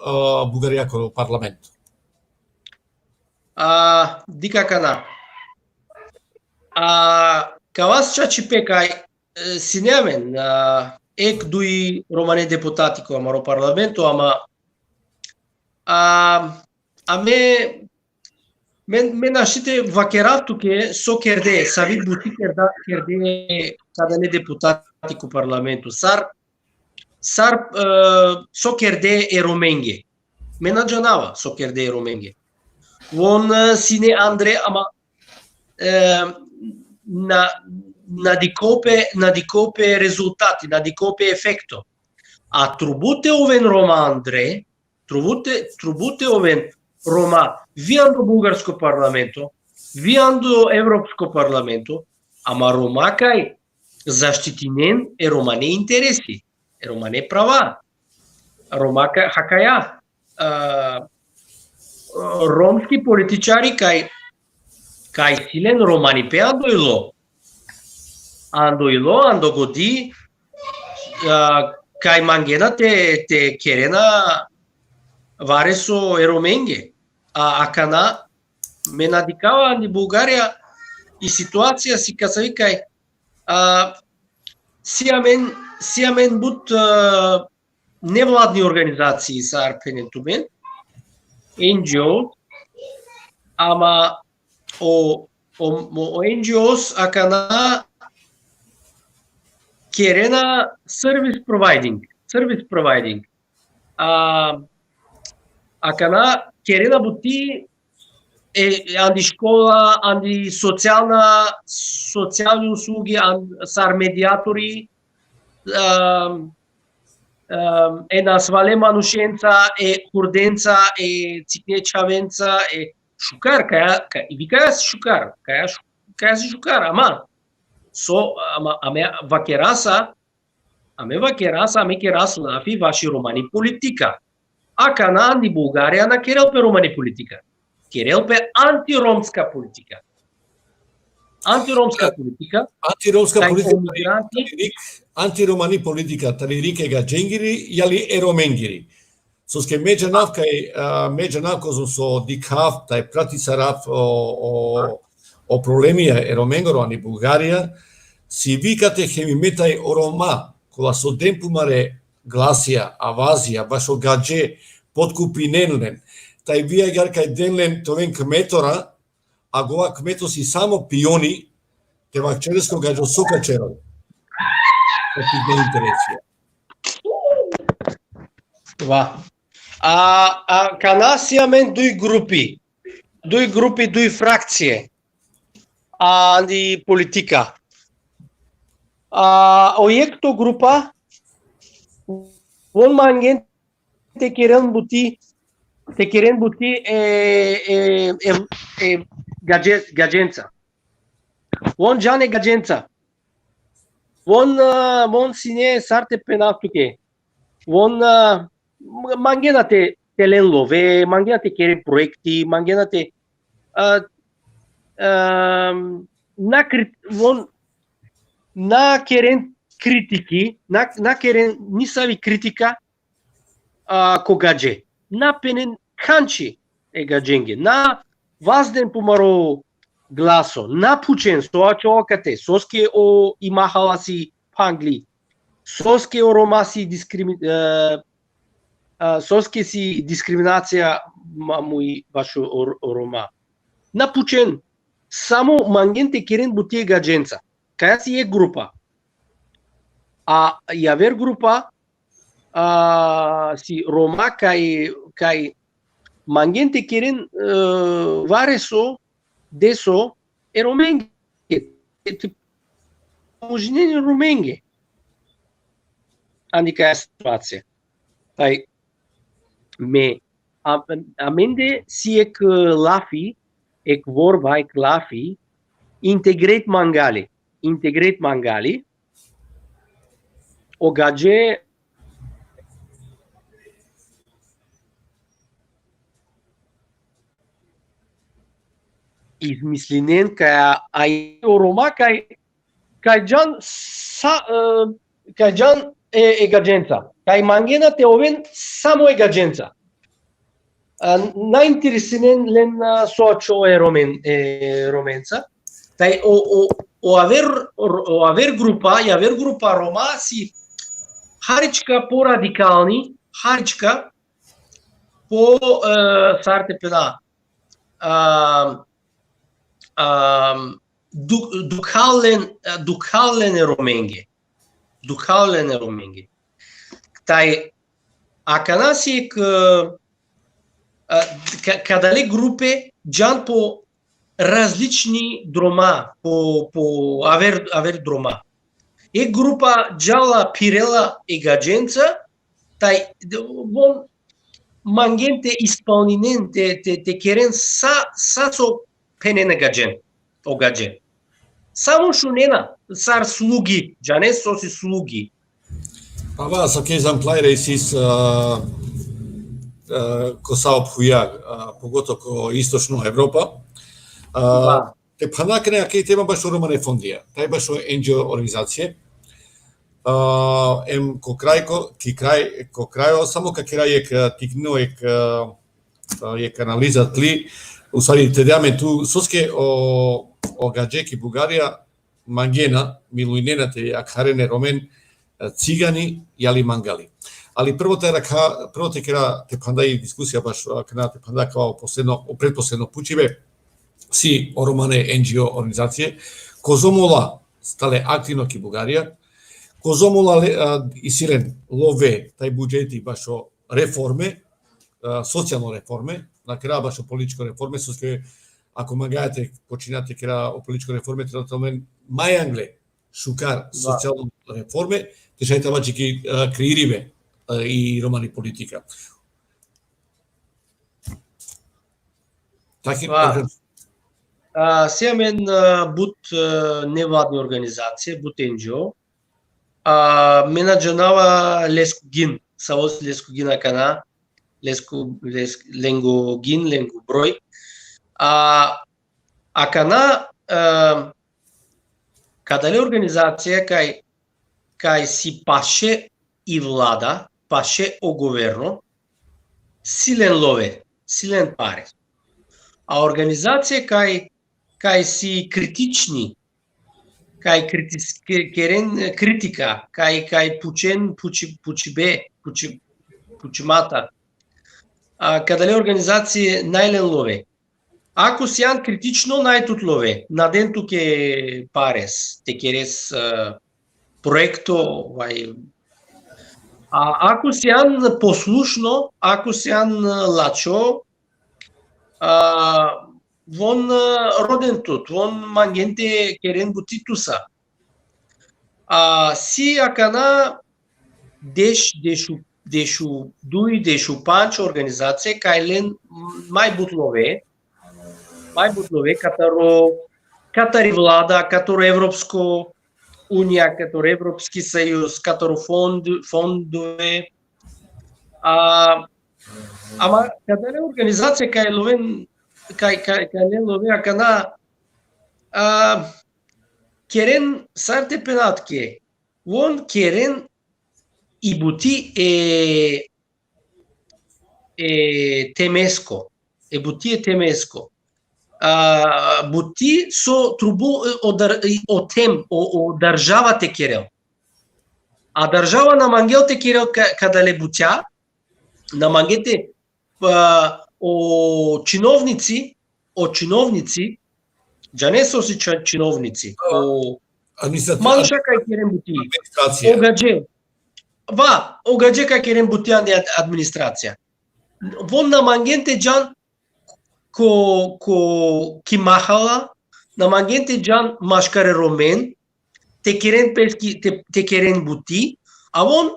Бугарија ко парламент? Дика кана. Кавас чачи пекај синемен ек дуи романе депутати ко амаро парламенту, ама Мен нашите вакерав туке со керде, савит бути керде када не депутати ко парламенту. Сар со керде е роменге. Мена джанава со керде е роменге. Вон сине Андре, ама на дикопе резултати, на дикопе ефекто. А трубуте овен Рома Андре, трубуте овен Рома, вијан до бугарско парламенто, вијан до европско парламенто, ама Рома кај заштитинен е Рома не интереси, е Рома не права. Рома хакаја ромски политичари кај силен Романи пе андо годи кај мангена те керена варе со ероменге. Акана ме надикава ни Бугарија и ситуација си касави кај сиамен бут невладни организации са арпенентумен, NGO, ама о NGOs акана керена service providing. Акана керена бути анди школа, анди социјални услуги, сар медиатори, е на свале манушенца, е курденца, е цикнечавенца, е шукар, и вика си шукар, каја си шукар, ама вакераса, аме керас лафи ваши романи политика. Акана анди Бугарија на керелпе романи политика. Керелпе антиромска политика. Антиромска политика, антиромани политика, тали рикега дженгири, јали ероменгири. Соске меѓанав кај меѓанав со дикав, тај прати сараф o problemија е Роменго ани Бугарија, си викате хемиметај орома, кола со демпумаре гласија, авазија, башо гадже, подкупиненлен, тај вија јаркај денлен товен кметора, а гова кмето си само пиони, те вакчереско гаджо сокачерал. Опи не интересија. Това. Канас имаме дуј групи, дуј фракције, анди политика. Ојекто група, вон манген те керен бути гадженца. Вон джане гадженца. Вон сине сарте пенавтуке. Вон мангенате теленлове, мангенате керен проекти, мангенате на керен критики, на керен нисави критика когаджи. На пенен канчи е гадженге. На вазден помаро гласо. На пучен стоа човакате. Соске о имахала си пангли. Соске о рома си соске си дискриминација муи вашо рома. На пучен. Само мангенте керен бутие гадженца. Каја си е група. А јавер група си рома кај мангенте керен варесо десо е роменге. Можинени роменге. Анди каја ситуација. Тај аменде си ек лафи, ек ворба, ек лафи, интегрет мангали, огадже измисленен кај рома кај џан е гадженца. Кај мангена те овен само е гадженца. Најинтересен лен соачо е роменца. Тај овер група рома си харичка по-радикални, харичка по сарте пена духален роменге. Тај аканаси кадале групе джан по различни дрома, по авер дрома. Е група джала пирела и гадженца, тај вон мангенте исполнинен те керен са со пенена гаджен, огадже. Само шунена, сар слуги, джане соси слуги. Ава со ке екземплари сис ко саопхуја, погото ко Источна Европа. Те панакне аке тема баш романе фондија. Тај баш NGO организација. Ем ко крај само ка крај тикно ек анализа тли. Усари те даме ту соске о гаджеки Бугарија мангена милуинената ја харене ромен цигани јали мангали. Али прво те кера те пандај дискусија баш кана те панда као предпоследно пучиве си оромане NGO организација козомола стале активно ки Бугарија козомола и силен лове тај буџети башо реформе социјално реформе на крај башо политичко реформе со ке ако магајате починате кера о политичко реформе тоталмен мајангле шукар социјално реформе те шајта бачи ки креириве и романи политика. Таки Семен бут невладна организација, бут NGO, менаджанава Лескогин, Савоз Лескогина кана, Ленгогин, Ленгоброј. Кана кадале организација кај си паше и влада, паше о говерно, силен лове, силен паре. А организација кај кај си критични, кај керен критика, кај пучен пучимата, каде организација најлен лове. Ако сјан критично најтут лове, наден туке парес, те керес проекто, ако сјан послушно, ако сјан лачо, вон роден тут, вон мангенте керен бутитуса. Си акана дешу панч организација кај мај бутлове катари влада, катаро Европско Унија, катаро Европски сојуз, катаро фондове. Ама кадаре организација кај ловен лове акана керен сарте пенатке. Вон керен и бути темеско. Бути темеско. Бути со трубу од држава те керел. А држава на мангел те керел када ле бутја, на мангете чиновници, джа не со си чиновници, мануша кај керен бути. Огадже кај керен бутија не администрација. Вон на мангенте джан ки махала, на мангенте джан машкаре ромен, те керен бути, а вон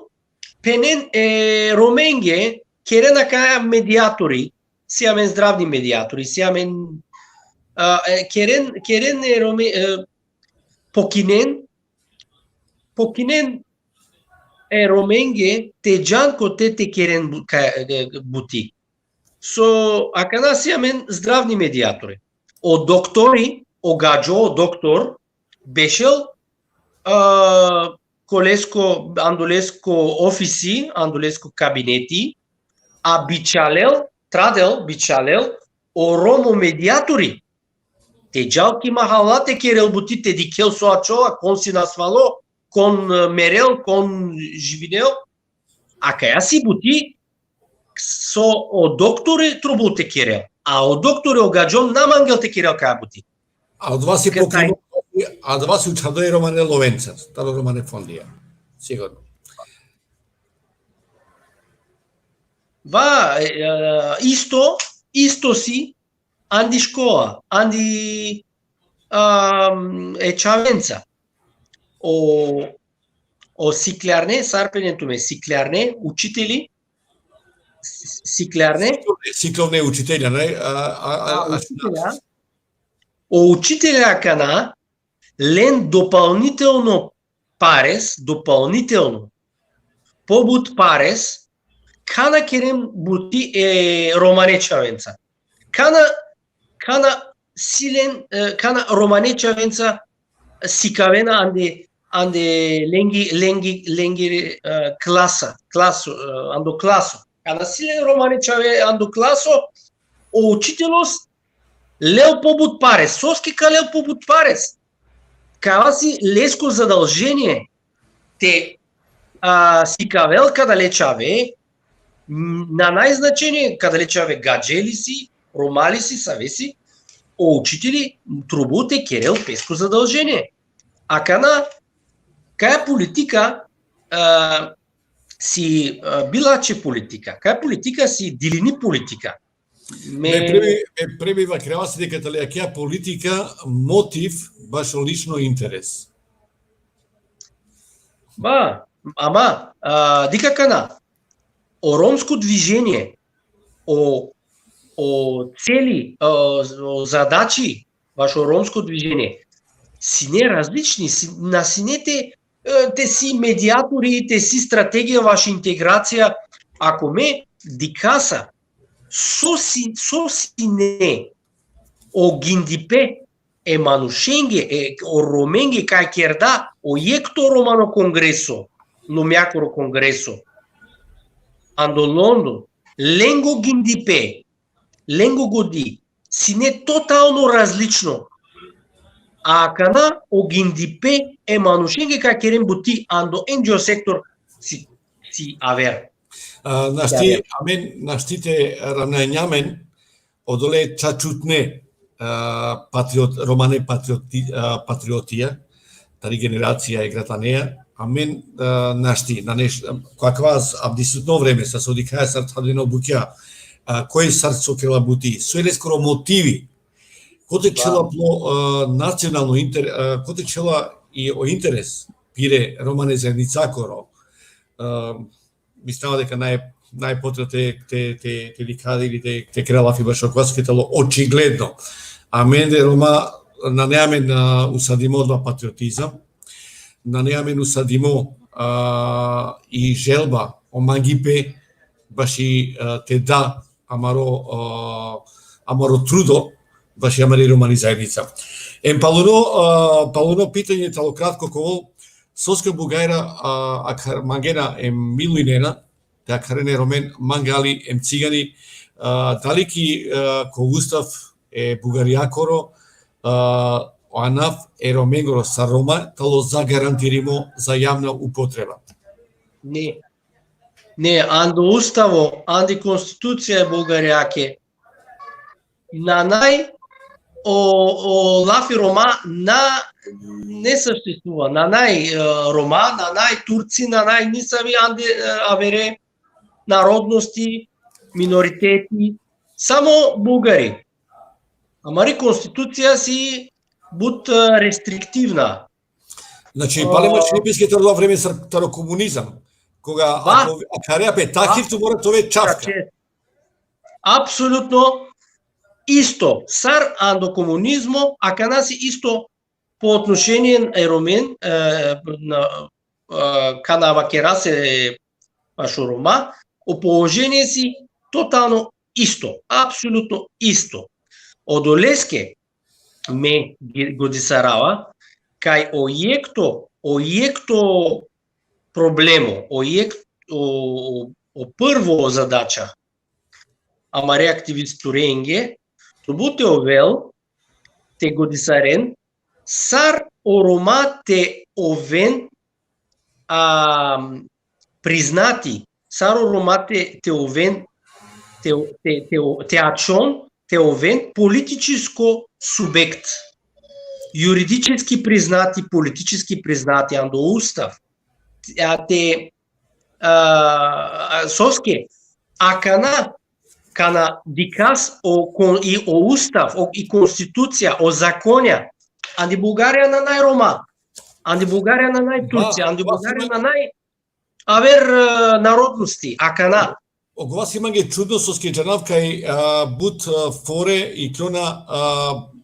пенен роменге керена каја медиатори, сиамен здравни медиатори, сиамен керен покинен роменге те джан ко те керен бути. Со акана сиамен здравни медиатори. О доктори, огаджо доктор, бешел колеско, андолеско офиси, андолеско кабинети, а бичалел, о ромо медиатори. Те джалки махалате керел бутите дикел соачова, кон си насвало, кон мерел, кон живинел, а каја си бути со о докторе трубул те керел, а о докторе огаджон намангел те керел каја бути. А од вас се учадој Романе Ловенца, таро Романе Фондија, сигурно. Исто си Анди школа, Анди Чавенца. О сиклярне, сарпенентуме, сиклярне, учители, Сикловне учителја, не? О учителја акана, лен допълнително побут парес, кана керем бути Романе Чавенца. Кана силен, кана Романе Чавенца сикавена анде ленги класо. Кана силен Романе Чаве андо класо, о учителос лел побут парес, соски ка лел побут парес. Кава си леско задолжение те сикавел када лечаве, на најзначение када лечаве гаджели си, ромали си, савеси, о учители трубуте керел песко задолжение. А каја политика си билаче политика, каја политика си дилини политика. Пребива креваси дека талеакеа политика мотив башо лично интерес. Ама дика кана о ромско движение, о цели, о задачи вашо ромско движение си не различни, на синете те си медиатори, те си стратегија ваша интеграција, ако ме дикаса со си не о гиндипе манушенге о роменге кај керда о јекто романо конгресо, но мјакоро конгресо андо Лондон, ленго гиндипе, ленго годи, си не тотално различно А кана о гиндипе е манушинге ка керен бути андо NGO сектор си авер. Наштите ранењамен одоле чачутне романе патриотија, тари генерација е гратанеја, амен нашти, какваз абдисутно време са содикаја сартадено буќа, кој сарцо кела бути, соеле скоро мотиви, коте чела пло национално интерес, коте чела и о интерес, пире романе заедницакоро, ми става дека најпотребно те дикади или те крелафи башокваскетало очигледно. А менде рома на неамен усадимо од патриотизам, на неамен усадимо и желба о мангипе баши те да амаро трудо баши амари романи заедница. Палуно питање тало кратко ковол Соска Бугајра мангена милуинена, да карене ромен мангали цигани, дали ки ко устав е бугаријакоро, оанав е роменгоро са рома, тало загарантиримо за јавна употреба. Не, андо уставо, анди конституција е бугаријаке, на нај о лафи рома не съществува. На нај рома, на нај турци, на нај нисави анди авере народности, миноритети, само бугари. Амари конституција си бут рестриктивна. Значи, палемаш липиските од време старо комунизам, кога акареа бе такив, ту мора тоа чавка. Апсолутно исто. Сар андо комунизмо, а канаси исто по отношение еромен кана вакерасе вашо рома, о положение си тотално исто, апсолутно исто. Одолеске ме го дисарава кај ојекто проблемо, о прво задача, ама реактивисту ренге, тобуте овел, те го дисарен, сар о рома те овен признати, сар о рома те овен, те ачон, те овен политическо субект. Юридически признати, политически признати, андо устав. Те соске, а кана дикас и о устав, и конституција, о законја, анди Бугарија на нај рома, анди Бугарија на нај турци, анди Бугарија на нај авер народности, а кана. Ова си имање чудно со скејджанав кај бут форе и клона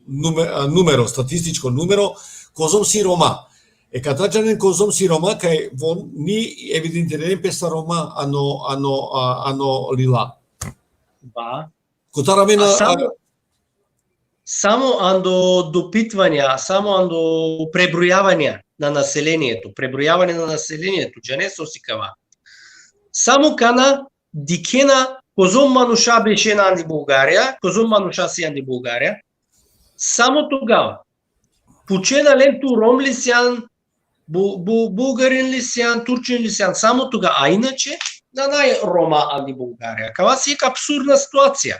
нумеро, статистичко нумеро, козом си рома. Катаджанен козом си рома, кај вон ни евидентирен песа рома, ано лила. Ба. Котарамена... Само андо допитвања, само андо пребројавања на населението, джа не сосикава. Само кана дикена козом мануша беше на анди Бугарија, козом мануша си анди Бугарија, само тогава. Пучена ленту ром ли сјан, бугарин ли сјан, турчин ли сјан, само тогава. А иначе, на нај рома анди Бугарија. Кава си ека абсурдна ситуација.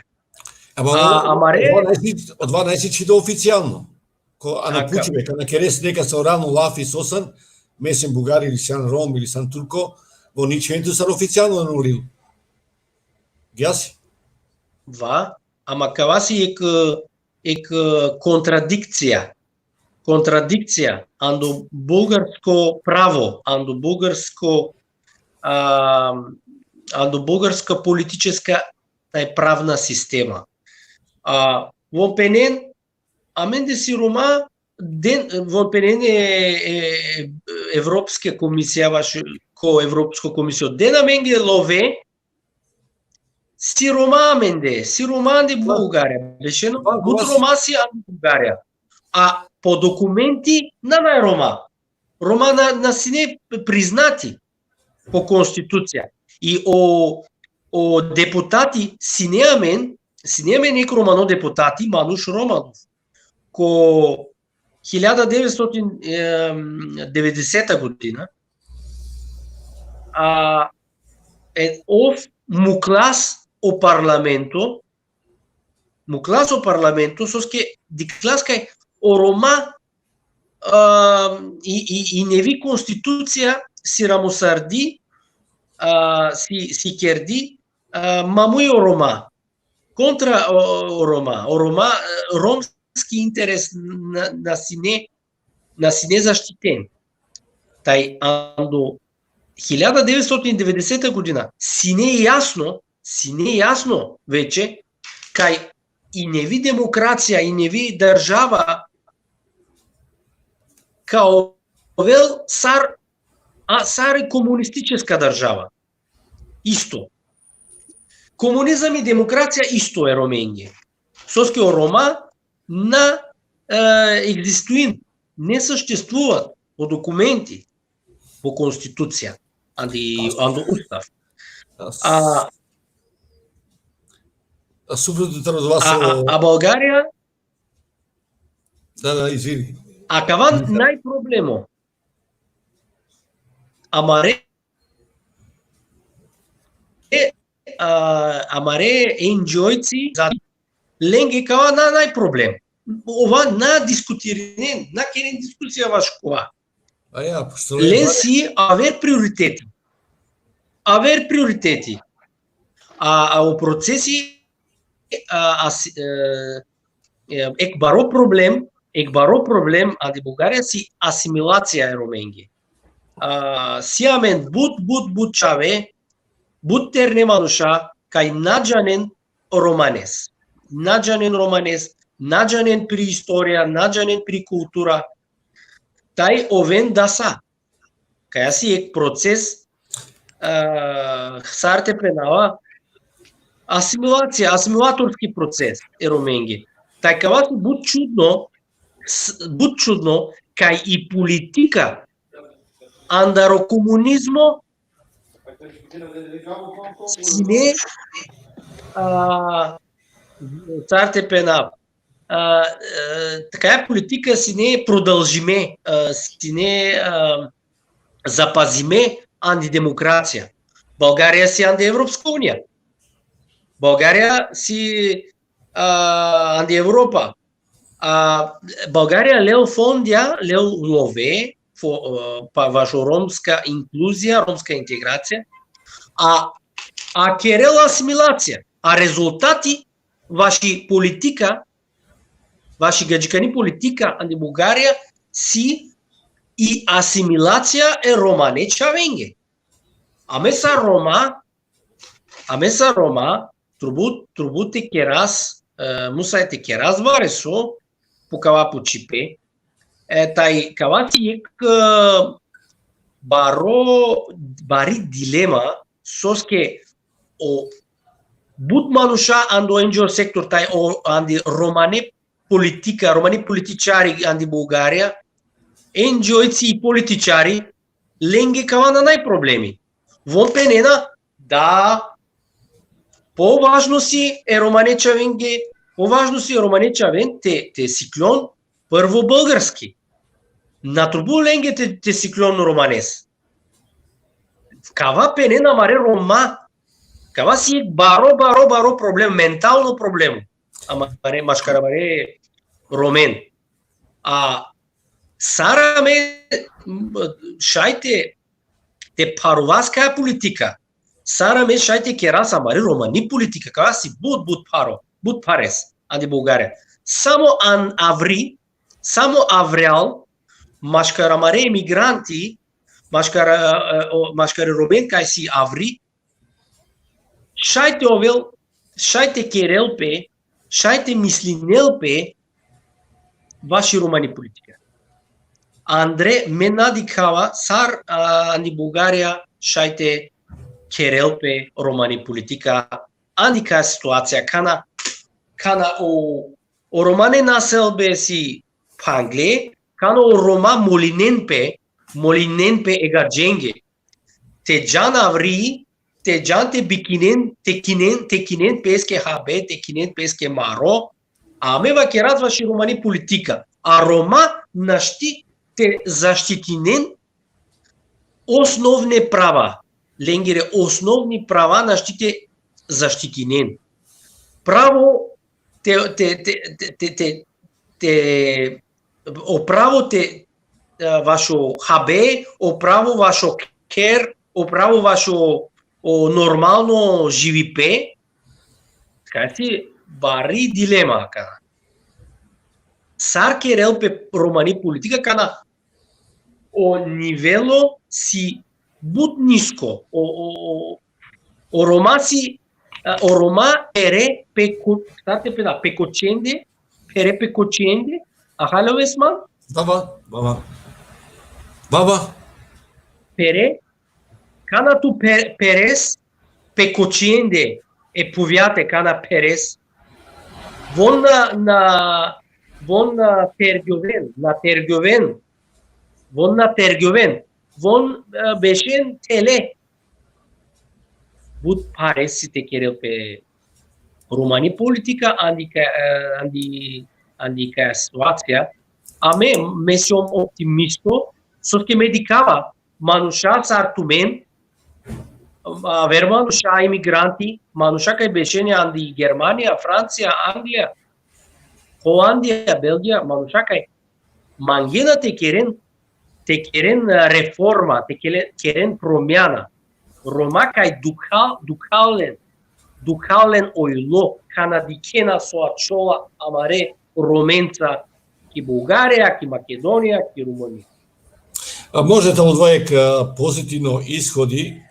Од 12 чита официјално. А на пучиве, кога керес дека се орално лафи сосан, месен бугари или сјан ром или сјан турко, во ничевенто са официјално анулил. Гјаси? Ама кава си ек контрадикција. Контрадикција андо бугарско право, андо бугарска политическа правна система. Во пенен, аменде си рома, во пенен е Европска комисија, ко Европска комисија, дена менге лове, си рома аменде, си рома анди Бугарија, решено, бут рома си анди Бугарија. А по документи на нај рома. Рома на сине признати по конституција. И о депутати синеамен неко романо депутати Мануш Романов, ко 1990 година mu clas o parlamento sos que di clas kai o Roma и неви конституција си рамосарди си керди мамуи о Рома контра о Рома ромски интерес на сине заштитен. Тај андо 1990 година си не е јасно веќе кај и неви демокрација и неви држава као овел сар е комунистическа држава. Исто. Комунизам и демокрација исто е Роменје. Соске о Рома на екзистуин, не съществуват по документи, по конституција, андо устав. А Българија? Да, извини. А каван најпроблемо? Амаре енџојци за ленге кава на најпроблем. Ова на дискутирање, на керен дискусија вашкова. Ленси авер приоритети. А о процеси екбаро проблем ади Бугарија си асимилација е Роменги. Сиамен бут чаве, бут терне мануша кај наджанен романес. Наджанен при историја, наджанен при култура. Тај овен да са. Каја си ек процес сарте пенава асимилаторски процес е Роменги. Тај кава си бут чудно кај и политика андаро комунизмо сине сарте пенава. Такава политика си не продължиме, си не запазиме антидемокрација. Българија си антиевропска унија. Българија си антиевропа. Българија лел фондја, лел лове вашо ромска инклузија, ромска интеграција, а керел асимилација. А резултати ваши политика, ваши гаджикани политика анди Бугарија си и асимилација е Рома, не чавенге. Аме са Рома, трубуте керас, мусајте керас варесо, по кава по чипе, тај кава ти ек бари дилема, соске о буд мануша андо енџо сектор тај анди романи политичари анди Бугарија, енџојци и политичари, ленге кава на најпроблеми. Вон пенена, да, поважно си е романечавен те сиклон, прво български. Натрубу ленге те сиклон романес. Кава пенена маре Рома, кава си баро проблем, ментално проблем. Машкарабаре Ромен. Сараме шајте те паруваска политика. Сараме шајте кераса мари романи политика. Кава си буд парес ади Бугарија. Само авреал машкарамаре емигранти, машкаре робен кај си аври. Шајте овел, шајте керелпе, шајте мислинелпе ваши романи политика. Андре менади кава сар анди Бугарија шајте керелпе романи политика анди каја ситуација кана о романе населбе си пангле, кана о Рома молиненпе егадженге. Те джан аври, те джан те бикинен, те кинен песке хабе, те кинен песке маро, аме ва керат ваши романи политика. А Рома наштите заштитинен основни права. Ленгере основни права наштите заштитинен. Право оправо вашо хабе, оправо вашо кер, оправо вашо нормално живипе. Каси бари дилема кана. Сар керелпе романи политика кана о нивело си бут ниско, о рома пере пекоченде, пере пекоченде, а халовесман? Баба. Пере, кана ту перес, пекоченде, повяте кана перес, вон на Тергьовен, вон бешен теле. Буд паресите керелпе романи политика андика ситуација, аме месиом оптимисто, соске медикава мануша сартумен, вермануша имигранти, мануша кај бешени анди Германија, Франција, Англија, Холандија, Белгија, мануша кај мангена те керен реформа, те керен промјана. Рома кај дукален ојло, канадикена со ачола, амаре роменца ки Бугарија, ки Македонија, ки Румунија. Може да одвоек позитивно исходи,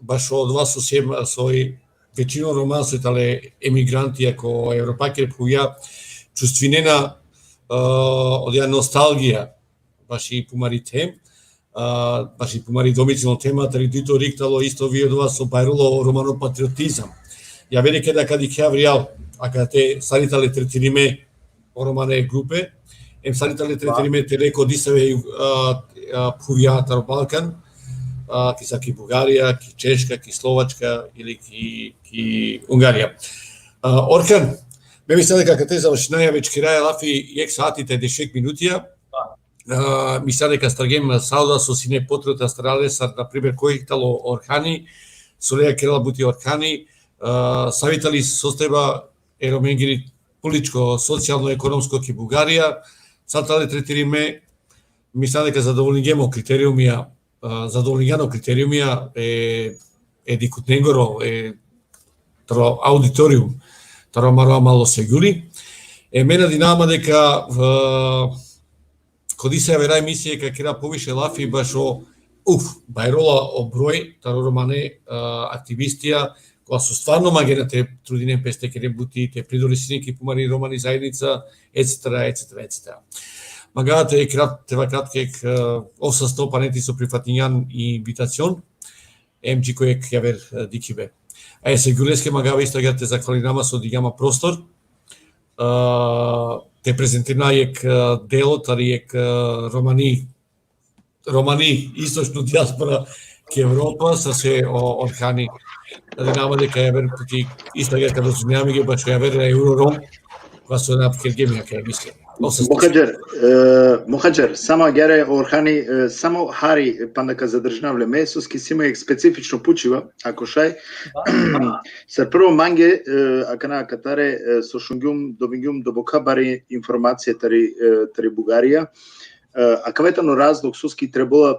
баш од вас сој веќино романсот, але емигранти, ако европаки репуја, чувствинена од ја носталгија, баш и помари тем, баш и помари домицилно тема, дито риктало исто ви од вас со бајруло романо-патриотизам. Ја велике да кади ќе авријал, ака те санитале третириме романе групе, санитале третириме те реко дисаве пувијата во Балкан, ки са ки Бугарија, ки Чешка, ки Словачка или ки Унгарија. Орхан, ме мисля дека кога те завршинаја веќе кираја лафи ек саатите 10 минутија. Мисля дека стргем сауда со сине потрот астрале са на пример кој тало Орхани, Солеја Керала бути Орхани, савитали состреба ероменгери политичко, социјално, економско ки Бугарија, сатале третириме, мисля дека задоволнингемо критериумија, задоволнингано критериумија е дикутнегоро, тро аудиториум, тро мало сегури. Мене динама дека коди се вера емисија ка кера повише лафи баш бајрола о број таро романе активистија која со стварно магената трудине песте кере бути те придори синики помари романи заедница etc. Магата е кратке оса стопанети со прифатињан и инвитацион МГ кој ја вер дикибе. Сегулеске магава исто те захвали нама со дигама простор. Те презентирајек делот, ариек романи источно диаспора ке Европа са се Орхани. Нама дека ја вер пути исто дека разумеаме ги баш ја вер Еврором, која со една кергемија ке мисле. Мохаџер, само гере Орхани, само Хари пандака задржнавле месоски си имајек специфично пучива, ако шај. Се прво манге, акана катаре со шунгјум, добингјум добока бари информација тари Бугарија. А каветано разлог суски требола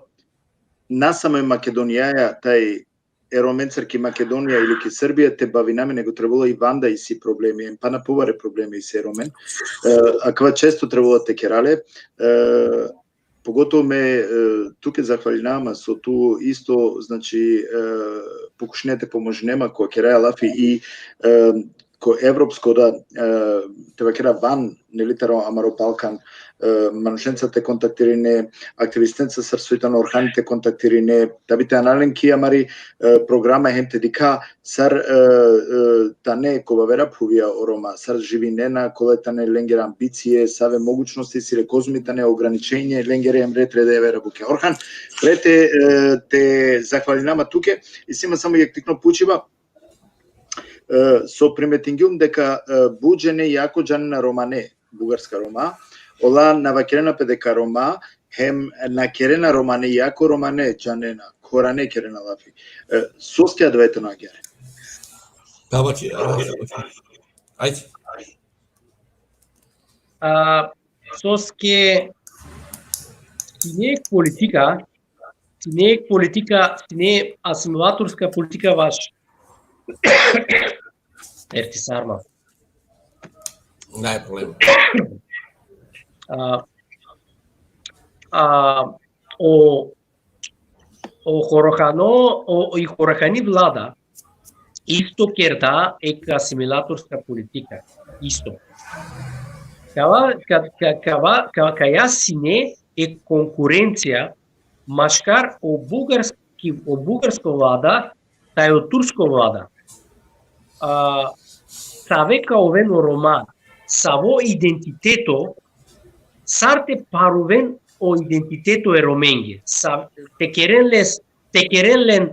насаме Македонијаја тај ероменцер ки Македонија или ки Србија те бави нами, него требало и Ванда и си проблеми, па напуваре проблеми и си еромен. А кога често требало те керале, поготово ме туке захвалинама со ту исто, значи, покушнете поможнема која кераја лафи и ко европско да тебе кера ван нелитеро Амаро Балкан, манушенца те контактирине, активистенца срсујта на Орханите контактирине, табите аналенки амари програма хемте дика сар тане кога вера пувија орома, сар живинена колетане ленгер амбиције, саве могучности си рекозмитане ограничење ленгере емретре да вера буке. Орхан, лете те захвалинама туке и сима само јак тикно пучива со приметингјум дека буџене јако џанина романе, бугарска рома, Ола навакерена педека Рома, хем накерена Романе, јако Романе џанена, коране керена лафи. Соскија двете нагере. Ајде. Соске не е политика, не е асимилаторска политика ваш. Ерти сарма. Не е проблем. O Horahani vlada isto керда е асимилаторска политика. Исто. Каја сине е конкуренција, машкар о бугарско влада, тај о турско влада. Савека овено Рома, саво идентитето, сарте парувен о идентитето е роменге. Текерен лен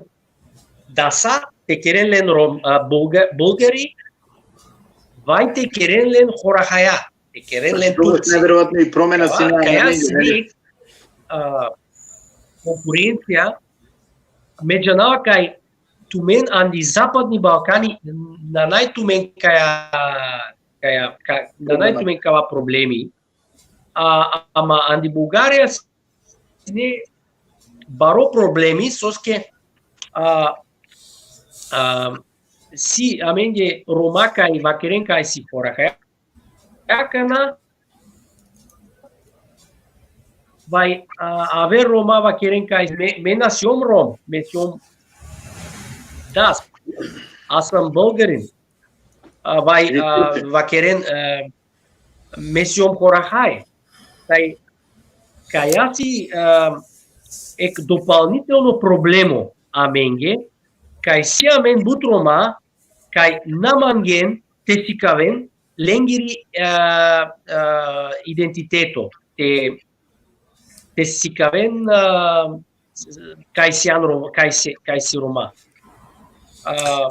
даса, текерен лен булгари, вај текерен лен хорахаја, текерен лен турци. Неверојатно и промена си на каја си конкуренција меѓу нава кај тумен анди западни Балкани на најтумен кава проблеми. Ама анди Бугарија не баро проблеми соске си аменге Ромака и Вакеренка и си фораха. Јакана вај аве Рома Вакеренка и мена сјом Ром, ме сјом дас. Аз сам българин. Вај Вакерен ме сјом хорахај. Тај каја си е допълнително проблемо аменге, кај си амен бут Рома, кај наманген тесикавен ленгири идентитето, тесикавен кај си Рома.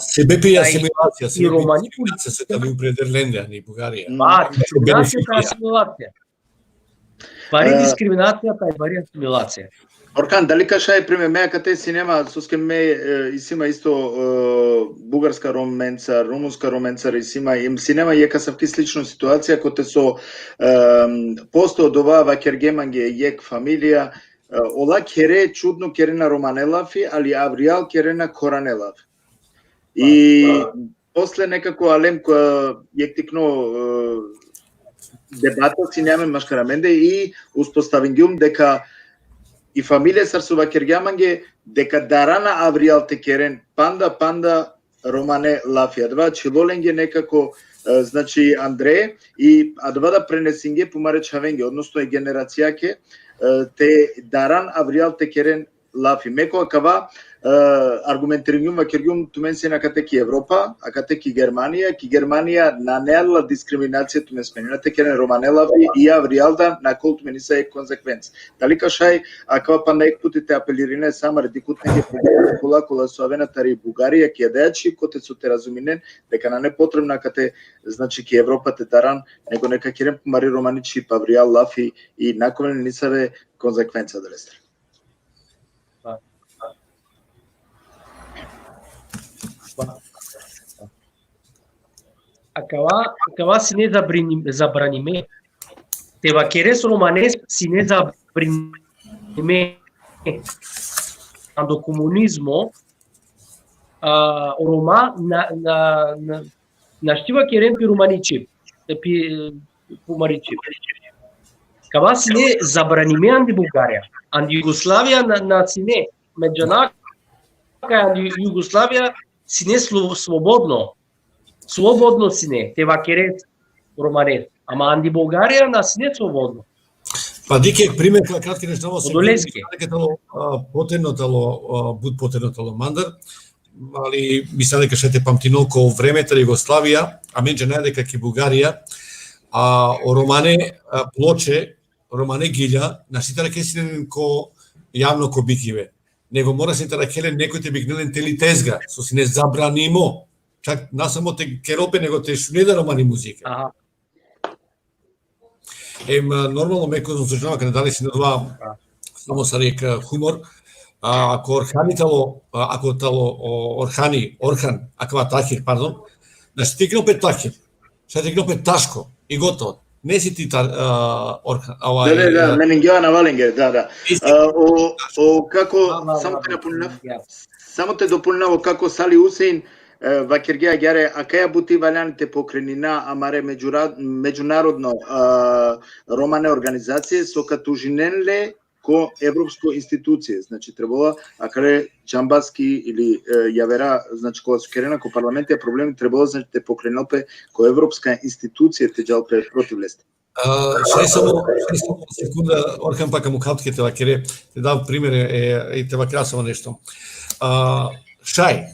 Себепија асимилација, се сета ви Нидерландија и Бугарија. Дискриминацијата е асимилација. Бари дискриминацијата и бари асимилација. Оркан, дали кашај приме меја кате синема соске ме исима исто бугарска роменца, румунска роменца исима им синема јека савки слично ситуација коте со посто од оваа вакергеманге јек фамилија ола кере чудно керена романелафи, али авриал керена коранелафи. И после некако алем која јек тикно дебата си неаме машкараменде и успоставингјум дека и фамилија Сарсува Кергјаманге дека дарана авриал текерен панда романе лафи. Адва чилоленге некако значи Андре и адва да пренесинге помаречавенге, односно е генерацијаке те даран авриал текерен лафи. Мекоа кава аргументирингум вакергум тумен се на катеки Европа, а катеки Германија нанела дискриминација тумен сменина текерен романелави и авриалда на колт мени се е конзеквенц. Дали кашај акава панда екпутите апелирине сама редикутнеге кола соавена тари Бугарија ке јадејачи коте со те разуминен дека на не потребна кате значи ке Европа те даран него нека керен мари романичи павриал лафи и наковен ни саве конзеквенца да лестер. Акава си не забраниме. Те вакерес романес си не забраниме. Ando комунизмо Рома на штива керен пи романичи. Пи помаричи. Кава си не забраниме анди Бугарија. Анди Југославија на сине. Меѓунака анди Југославија сине слободно сине, те вакерет романет. Ама анди Бугарија на сине слободно. Па дикек пример кратки нешта во Одолески. потенотало мандар, али мисля дека ще те памтинолко времето Југославија, а меѓу најдека ки Бугарија, о романе плоче, романе гилја, на сите ракесинен ко јавно ко бикиве. Него мора се таракелен некој те бигнелен тели тезга, со си не забранимо. Чак насамо те керопе, него те шунеда романи музика. Нормално ме консултирано кога дали си на два само са река хумор. Ако Орхан, ако Тахир, пардон, да ще ти гнопе Тахир, ще ти гнопе Ташко и готово. Не си ти Орхан. Да, менингеа на Валинге, да. Како, само те допълнава како Сали Усейн, вакергеа гяре, а каја бути валяните покренина, амаре меѓународно романе организација, со като жиненле ко европско институcije. Значи требало, акаре Джамбаски или Јавера, значи кога се керена ко парламентија проблеми требало значи те покренопе ко европска институција те џалпе против лесте. Шај само секунда, Орхан пака му кратке те вакере, те дам пример и те вакера само нешто. Шај,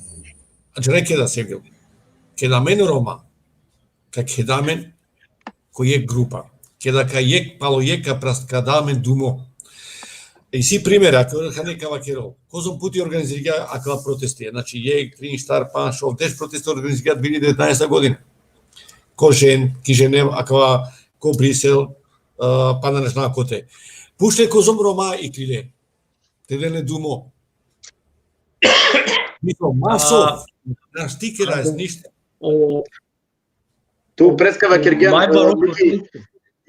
Джереке да се гил. Кедамен Рома, ка кедамен кој е група. Кеда кај палојека праскадамен думо. И си пример, ако нека вакеро, козом пути организира аква протести, значи Трин Штар Паншов, 10 протести организира 2019 година. Ки Женев, аква ко Брисел, па на нешна коте. Пушле козом Рома и Криле. Теделе думо. Мисло масов, наш тикера е ништо. Ту преска вакергиан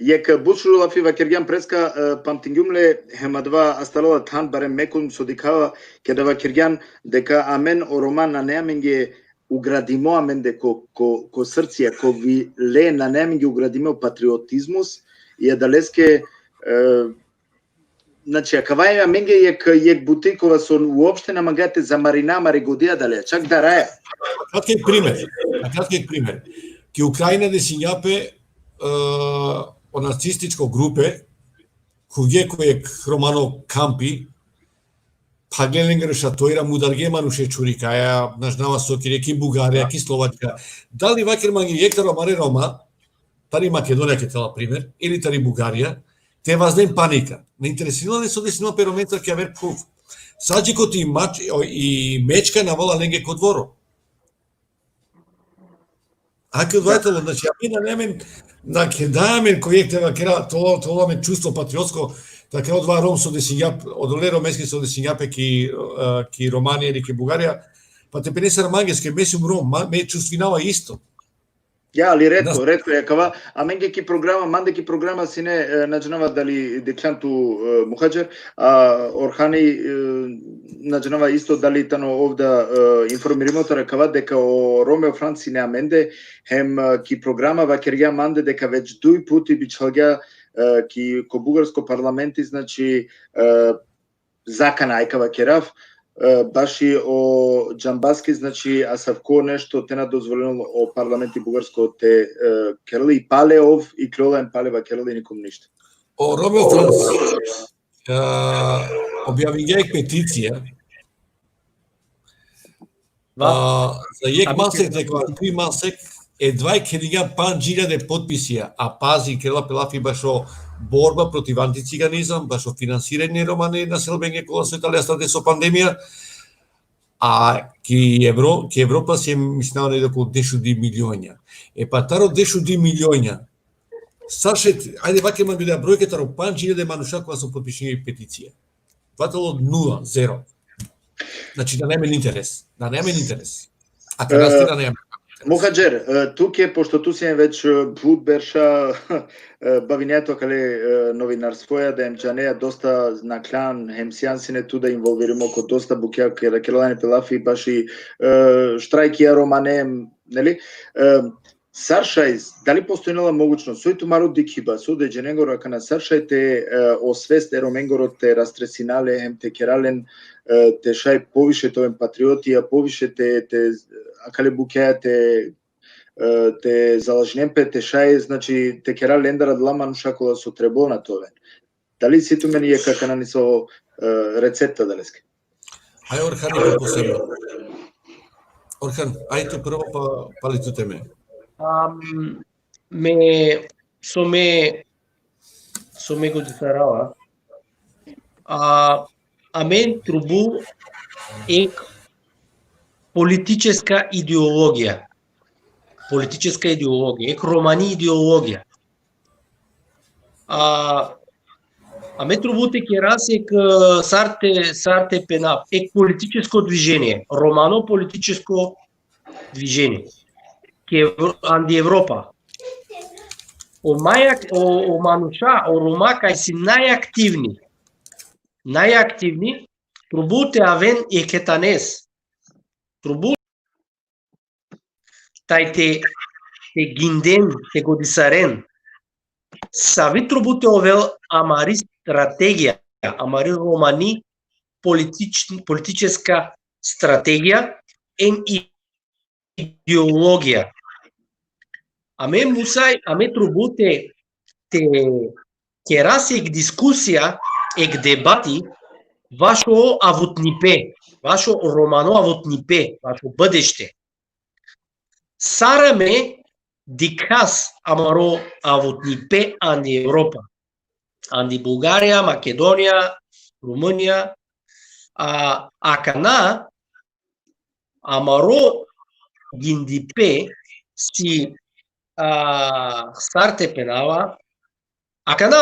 Јека бушула фи вакергиан преска памтингумле хемадва асталала тан барем мекун содикава кеда вакергиан дека амен о роман на неаменге уградимо амен деко ко срција ко ви ле на неаменге уградимо патриотизмус и адалеске значи акаваја аменге јек бутикова со уопште намагате за марина маригодија дале чак да раја. Кратки пример. Ки Украина десињапе o nacističko grupe, кој Романо кампи, па гледен шатоира мударге мануше чурикаја, нажнава сокире, ки Бугарија, ки Словачка. Дали вакер манги јектар омаре Рома, тари Македонија ке тела пример, или тари Бугарија, те вазнем паника. Не интересирала со десино перометар ке авер пруф. Саджикот и мечка навала неге код дворо. Ако двајтело, значи, амина немен да кедамен кој те вакера тоа ме чувство патриотско, така од два ром со десињап, од оле ромески со десињапе ки Романија или ки Бугарија, па те пенесар мангеске месум ром, ме чувствинава исто. Ја, али ретко јакава, а менге ки програма, манде ки програма си не наџнава дали декланту мухаџер, а Орхани наџнава исто дали тано овда информиримото рекава дека о Ромео Франци не аменде, хем ки програма вакергја манде дека веќе дуј пути бичалгја ки ко бугарско парламенти, значи закана ајка вакерав, баши о Джамбаски, значи асавко нешто те надозволено о парламенти бугарско те керли и Палеов и Кролен Палева керли ником ништо. О Ромео Франци објавиѓај петиција за јек масек дека 3 масек едва кедига 5.000 потписија, а пази крела пелафи башо борба против антициганизам, башо финансирање романи населбење кога се италијаста со пандемија, а ки Европа се мислеа на околу 10 милиони. Па таро 10 милиони. Сашет, ајде ваќе ма биде бројката ро 5.000 мануша која се потпишени петиција. Ватало 0. Значи да немен интерес. А кога стина нема. Мухаџер, туке, пошто ту си веќе плут берша бавињето кале новинарствоја да им џанеја доста наклян хемсијансине ту да инволвиримо ко доста букја кај келани пелафи баши штрајки романе, нели? Саршајс, дали постојнала могучност сој тумарот дикиба со деџенегора кана саршајте освест ероменгорот те растресинале хем те керален те шај повише тоен патриотија, повише те акале букеа те залажнемпе, те шај, значи те кера лендара дламан шакола со требо на тоа. Дали си ту мени е какана ни со рецепта далеске? Ај Орхан е посебно. Орхан, ај ту прво па ли ту теме? Со ме го дефарава. А мен трубу ек политическа идеологија, ек романи идеологија. Аме трубуте керас е к сарте пенап, е политическо движение, романо-политическо движение, анди Европа. O Manusha, o Roma, care sunt най-активни, трубуте авен е кетанес. Трубуте те гинден, те годисарен. Сави трубуте овел амари стратегия, амари романи политическа стратегия, идеология. Аме трубуте те керас ек дискусия, ек дебати, вашо авотнипе, вашо романо авотнипе, вашо бъдеще. Сараме дикас амаро авотнипе анди Европа, анди България, Македония, Румъния, акана амаро гиндипе си старте пенава, акана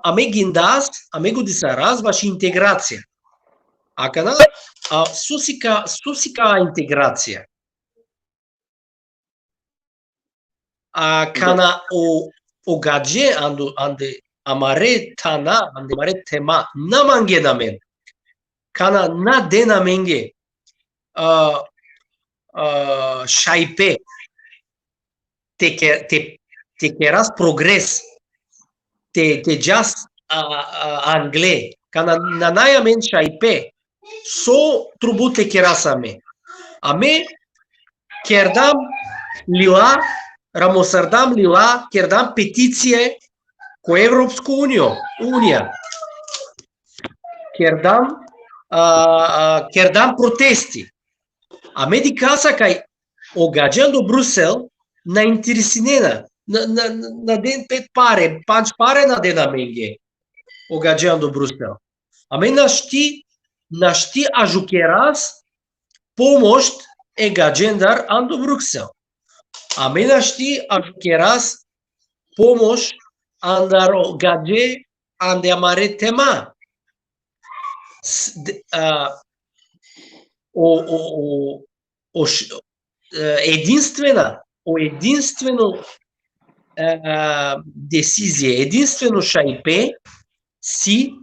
аме гиндас, аме годисараз ваша интеграция. Акана сусика интеграция. Кана огадже анде амаре тана, анде амаре тема наманге намен. Кана на дена менге шайпе te керас прогрес, те джас англе, кана наная мен шайпе, со трубуте керасаме. Аме кердам лила, рамосардам лила, кердам петиция ко Европско уния. Кердам протести. Аме ди каса кај огаджан до Брусел, на интересинена, на ден пет паре, панч паре на дена менге, огаджан до Брусел. Аме нашти ажукерас помощ е гаджендар ан до Брюксел. Аме нашти ажукерас помощ андар гадже анде амаре тема. Единствено десизия, единствено шайпе си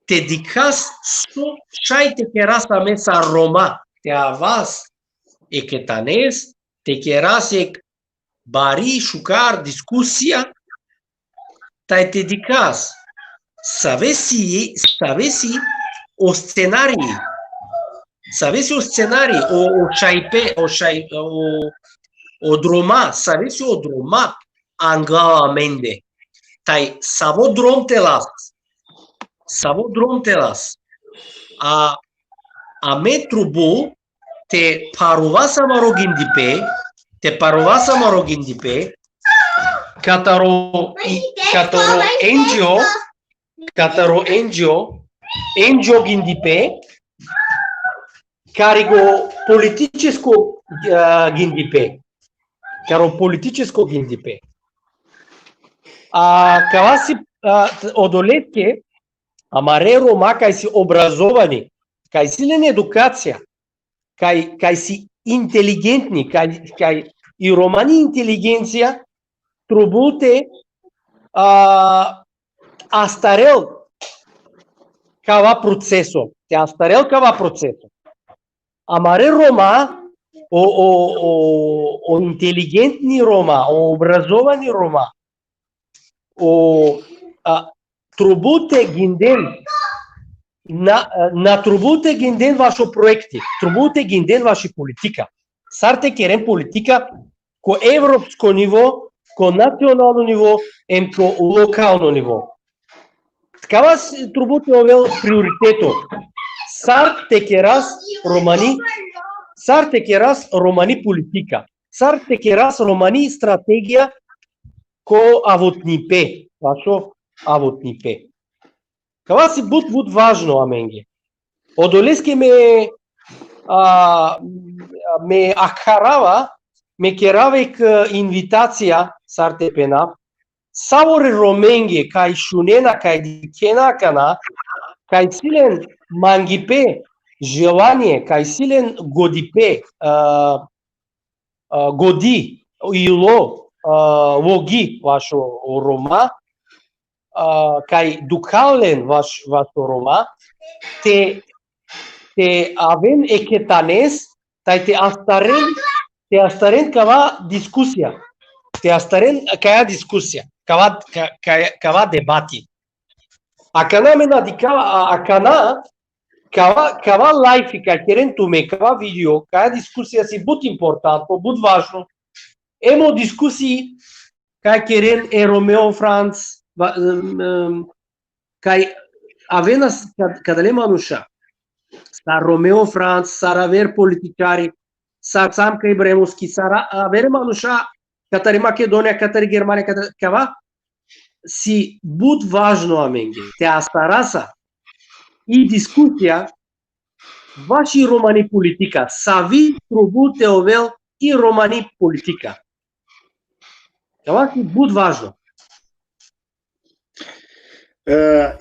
те дикас со шајте керасаме са Рома. Те авас е кетанес, те керас е бари, шукар, дискусија, тај те дикас савеси о сценарии. Savesi o scenarii, o șaipe, o droma, savesi o droma angala mende. Tai savo drom telas. A metrubu te paruvasa marogindipe, kataro engio gindipe, care го политическо гиндипе. Кава си одолетке, амаре Рома, кај си образовани, кај силен едукација, кај си интелигентни, кај и романи интелигенција, трубуте астарел кава процесо. Амаре Рома, о интелигентни Рома, о образовани Рома, трубуте гинден, на трубуте гинден вашо проекти, трубуте гинден ваши политика. Сарте керен политика ко европско ниво, ко национално ниво, ко локално ниво. Такава трубуте овел приоритето. Сарте керас романи политика. Сарте керас романи стратегија ко авотнипе. Вашо авотнипе. Кава си бут важно аменге. Одолеске ме акарава, ме керавек инвитација сарте пена Саворе Роменге, кај Шунена, кај Дикена Кана, кај силен Мангипе, желание, кај силен Годипе, Годи, Ило, Логи, вашо Рома, кај Дукаулен, вашо Рома, те авен екетанес, тај те астарен кава дискусија. Те астарен каја дискусија, кава дебати. А кана мена дикава, кава лайфи, кај керен туме, кава видео, каја дискусија си буд импортантно, буд важно. Емо дискусии кај керен е Ромео Франц, кај авена каде ле мануша, са Ромео Франц, са равер политичари, са Самка Ибремовски, са авер мануша, катари Македонија, катари Германија, кава си буд важно аменге, те астараса и дискусија, ваши романи политика, са ви пробуте овел и романи политика. Кава си буд важно.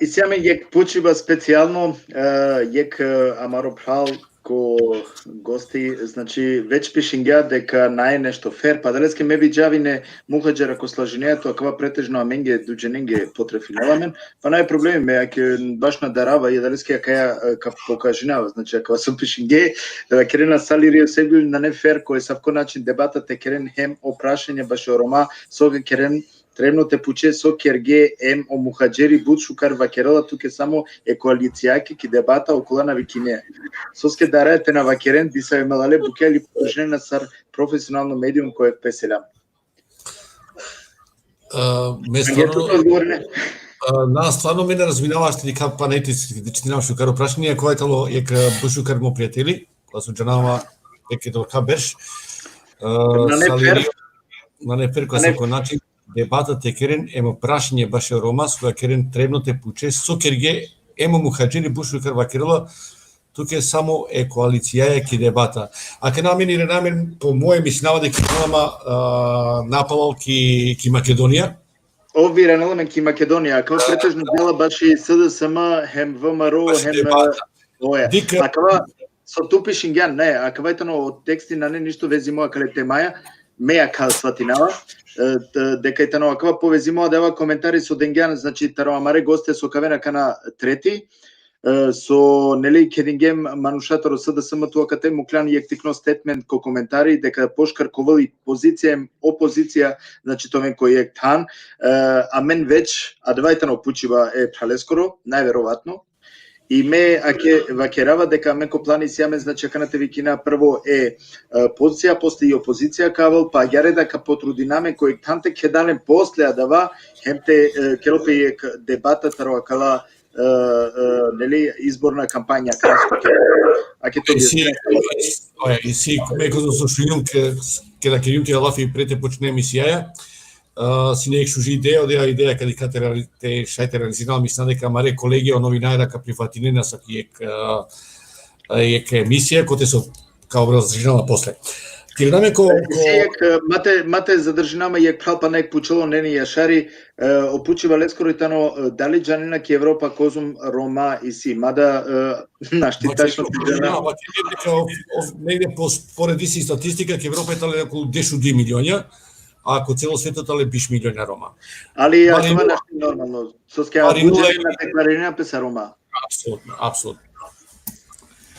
И сега јек почива специјално, јек амаро прал ко гости, значи веќе пишингја дека нај нешто фер, па далеске ме виджавине мухаџера ко слажинејато, аква претежно аменге дуџененге потрефинеламен, па нај проблеми ме, аке баш надарава и далеске акаја ка покажинава, значи аква со пишинге, керена салирија себил на не фер, кој савко начин дебатате керен хем опрашање баш рома, со керен требно те пуче со керге ем о мухаџери буд шукар вакерела туке само е коалицијаки ки дебата околу на викине. Соске дараете на вакерен би се ималале буке или подржане на сар професионално медиум кој е песелам. Нас стварно мене разминава што дека панетици дичинам шукар опрашање кој тало ек бушукар мо пријатели, па со џанава еке до берш. На нефер кој се начин дебатата е керен емо прашање баше Рома, која керен требно те пуче со керге емо мухаџери бушу карвакерла, туке само е коалицијаја ки дебата. А ке намени ренамен по моје мислава дека нема напалал ки Македонија. Ови ренамен ки Македонија, како претежно дела баши СДСМ, хем ВМРО, хем оја. Акава со тупишингјан не, акава етано од тексти на не ништо вези моја кале темаја, меја кал сватинава, дека итано аква повезимо дева коментари со Денгјан, значи тароамаре госте со кавена кана трети, со нели кедингем манушатор СДСМ туакате муклян јектикно стетмент ко коментари дека пошкар ковали позиција опозиција, значи томен кој е тан, а мен веќе адвајтано пучива е пралескоро, најверојатно. И ме аке вакерава дека ме ко плани сјаме, значи канате викина прво е позиција, после и опозиција кавал, па јареда ка потрудинаме кој танте кедален после адава, хемте келопе дебата тароакала нели изборна кампања краско. Аке тоа и си меко со шујум ке да керјум ке лафи прете почне емисија. Си не екшужи идеја каде те шајте реализирал мисна дека маре колегија новинајра ка прифатинена са ек емисија коте со као образржинала после. Тирнаме ко мате задржинама јек пралпа нек пучело нени јашари опучива лескоро тано дали џанина ки Европа козум Рома и си мада наштитачно негде пореди си статистика ки Европа е тале околу 10 милиони, а ако цело светот е биш милиони Рома. Али тоа нешто нормално. Со скеа буџетна декларирана песа Рома. Апсолутно.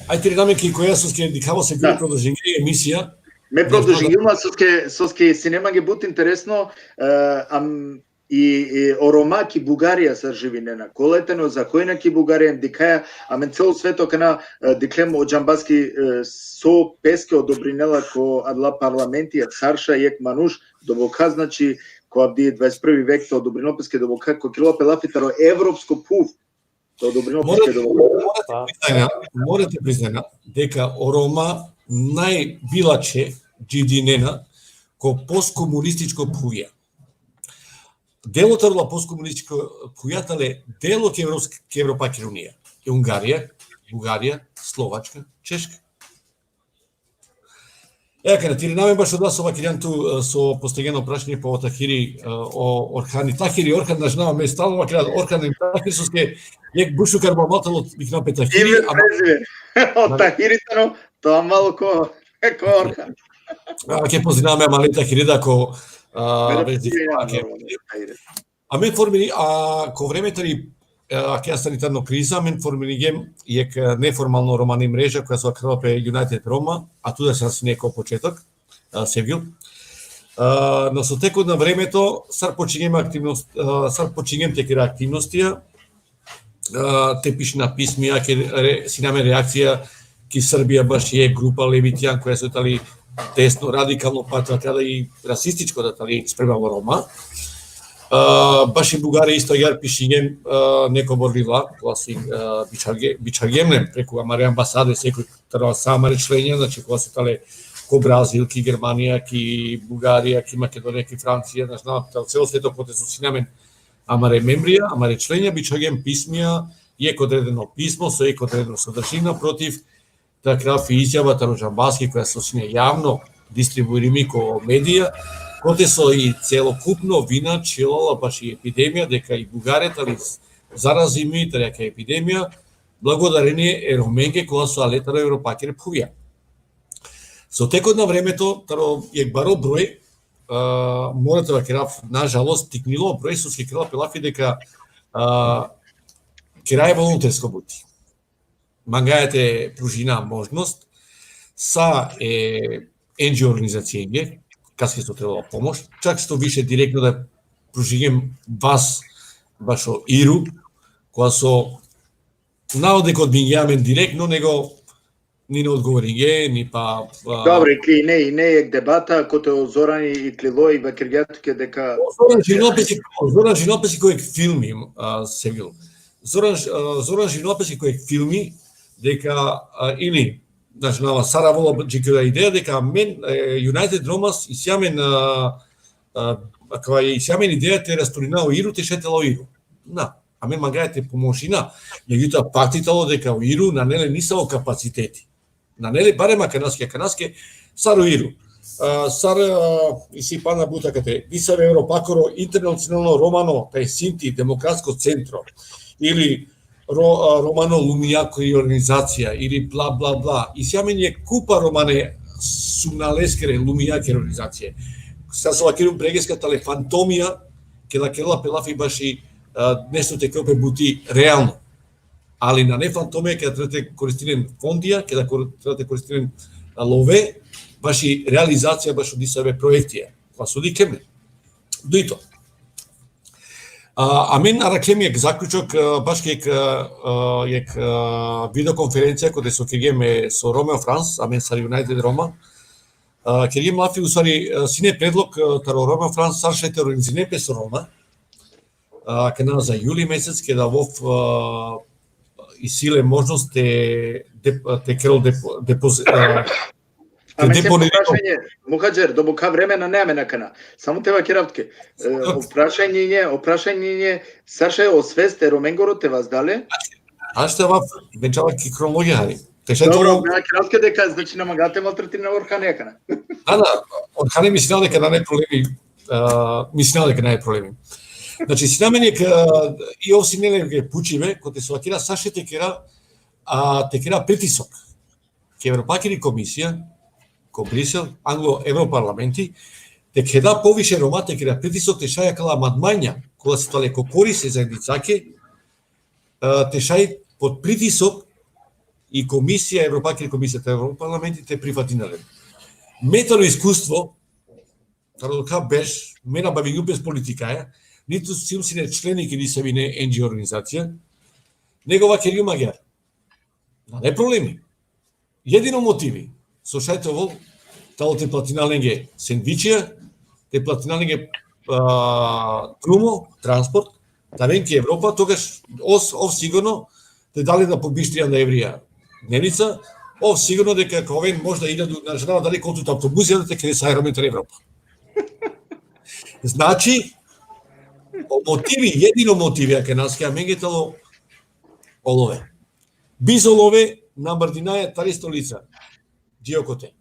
Ајде ринаме ки која со ке дикаво се ги продолжи емисија. Ме продолжи, со ке синема ги бут интересно, и о Рома ки Бугарија се живинена. Колетено за којна ки Бугарија дикаја, а мен цело свето кана диклем од џамбаски со песке одобринела ко адла парламенти царша јек мануш добока, значи која бди 21 век то одобрино песке добока ко кило пелафитаро европско пув. То одобрино песке добока. Морате признаја дека о Рома најбилаче джидинена ко посткомунистичко пуја. Делот орла посткомунистичко пујатале дело ке Европака унија. Е Унгарија, Бугарија, Словачка, Чешка. Кај тиринаме баш од вас ова килјанту со постигено прашање по Тахири о Орхани. Тахири Орхан нажнава ме стално ова килјат Орхан и Тахири соске јек бушукар баматало бихна пе Тахири. Од Тахирите, но тоа мало ко Орхан. Ке познаваме малета Тахири ко мен формини ко времето ни ќе санитарно криза, мен формиригем јек неформално романи мрежа која се окрила пе United Roma, а туда се некој почеток, Севил. Но со текот на времето сар почињем текира активностија, те пишна писмија, ке синаме реакција ки Србија баш е група Левитјан која се тали десно радикално патриотално и расистичко да тали спрема во Рома. Баш и Бугарија исто јар пишињем некој борвила, кога си бичагемнем преку амаре амбасаде, секој треба сама речленја, значи кога се тале ко Бразил, ки Германија, ки Бугарија, ки Македонија, ки Франција, значи цело свето потесо синамен амаре мембрија, амаре членја, бичагем писмија, ек одредено писмо со ек одредено содржина против таква изјава Тароџамбаски која се сине јавно дистрибуирими ко медија, коте со и целокупно вина челала баш и епидемија, дека и Бугаријата ли заразими така епидемија, благодарение ероменке кога со алетаро европакере пувија. Со текот на времето, таро јек баро број, морате да керав, на жалост, тикнило број со ски крила пелафи дека керај волонтерско бути. Мангајате пружина можност, са NGO организације, кај што требала помош, чак што више директно да пружигем вас башо Иру, која со наодек одбињамен директно, него ни не одговориње, ни па... Добре, и не е дебата, кото Зоран и Клило и Бакиргјатуке дека... Зоран Жинопеси кој филми Севил. Зоран Жинопеси кој филми дека или значи на Саравола джикира идеја дека мен United Romas и сјамен кога и сјамен идеја те расторинao Иру те шетела Иру. На, а мен магајате помошина, меѓутоа пактитало дека Иру на неле не само капацитети. На неле барема канаске саро Иру. Сар и си пана бутакате, Исаве Европакоро интернационално романо, тај Синти демократско центро или романо Лумијако и организација или бла бла бла. И сјамен е купа романе сумналескере Лумијаке организација. Са со лакерум брегеска тале фантомија, ке лакерла пелафи баши нешто те копе бути реално. Али на не фантомија ке да трете користинен фондија, ке да трете користинен лове, баши реализација баш од исаве проектија. Па суди кеме. Дуито. А мен аракемијек заклучок баш кек видеоконференција која со кегеме со Ромео Франс, а мен са United Рома. Кегем лафи усвари сине предлог таро Ромео Франс саршете организине со Рома. Кај за јули месец ке да вов и силе можност те керол депозит Мухаџер, до бука времена неме накана. Само тева керавтке. Опрашање, саше освесте Роменгоро те вас дале? Аз ще вав венчава ки хронологија хари. Добро, керавтке дека значи на магате малтретирна Орхане екана. Да, Орхане мислел дека не е проблеми. Мислел дека не е проблеми. Значи синамен е и овси не пучиве, коте со акира саше текера притисок. Ке Европакери комисија ко Брисел, Англо-Европарламенти, те ке да повише Рома, те ке да притисок, те шаја кала мадмања, кога се тале ко корисе заедницаке, те шај под притисок и комисија, Европакери комисијата, Европарламенти, те прифатинале. Метано искуство, таrodока беш, мена бавињу без политика ниту сим сине члени ки се вине NGO организација, негова кериу магиар. Не проблеми. Едино мотиви. Со шајтово, тало те платиналнеге сендвичија, те платиналнеге трумо, транспорт, да венки Европа, тогаш ов сигурно те дали да побиштрија на еврија дневница, ов сигурно дека ковен може да иде на жена дали колтут автобуси да те каде са аерометар Европа. Значи, мотиви, едино мотиви, аке нас ке аменгетало олове. Без олове на Мардинаја тари столица. Диокоте.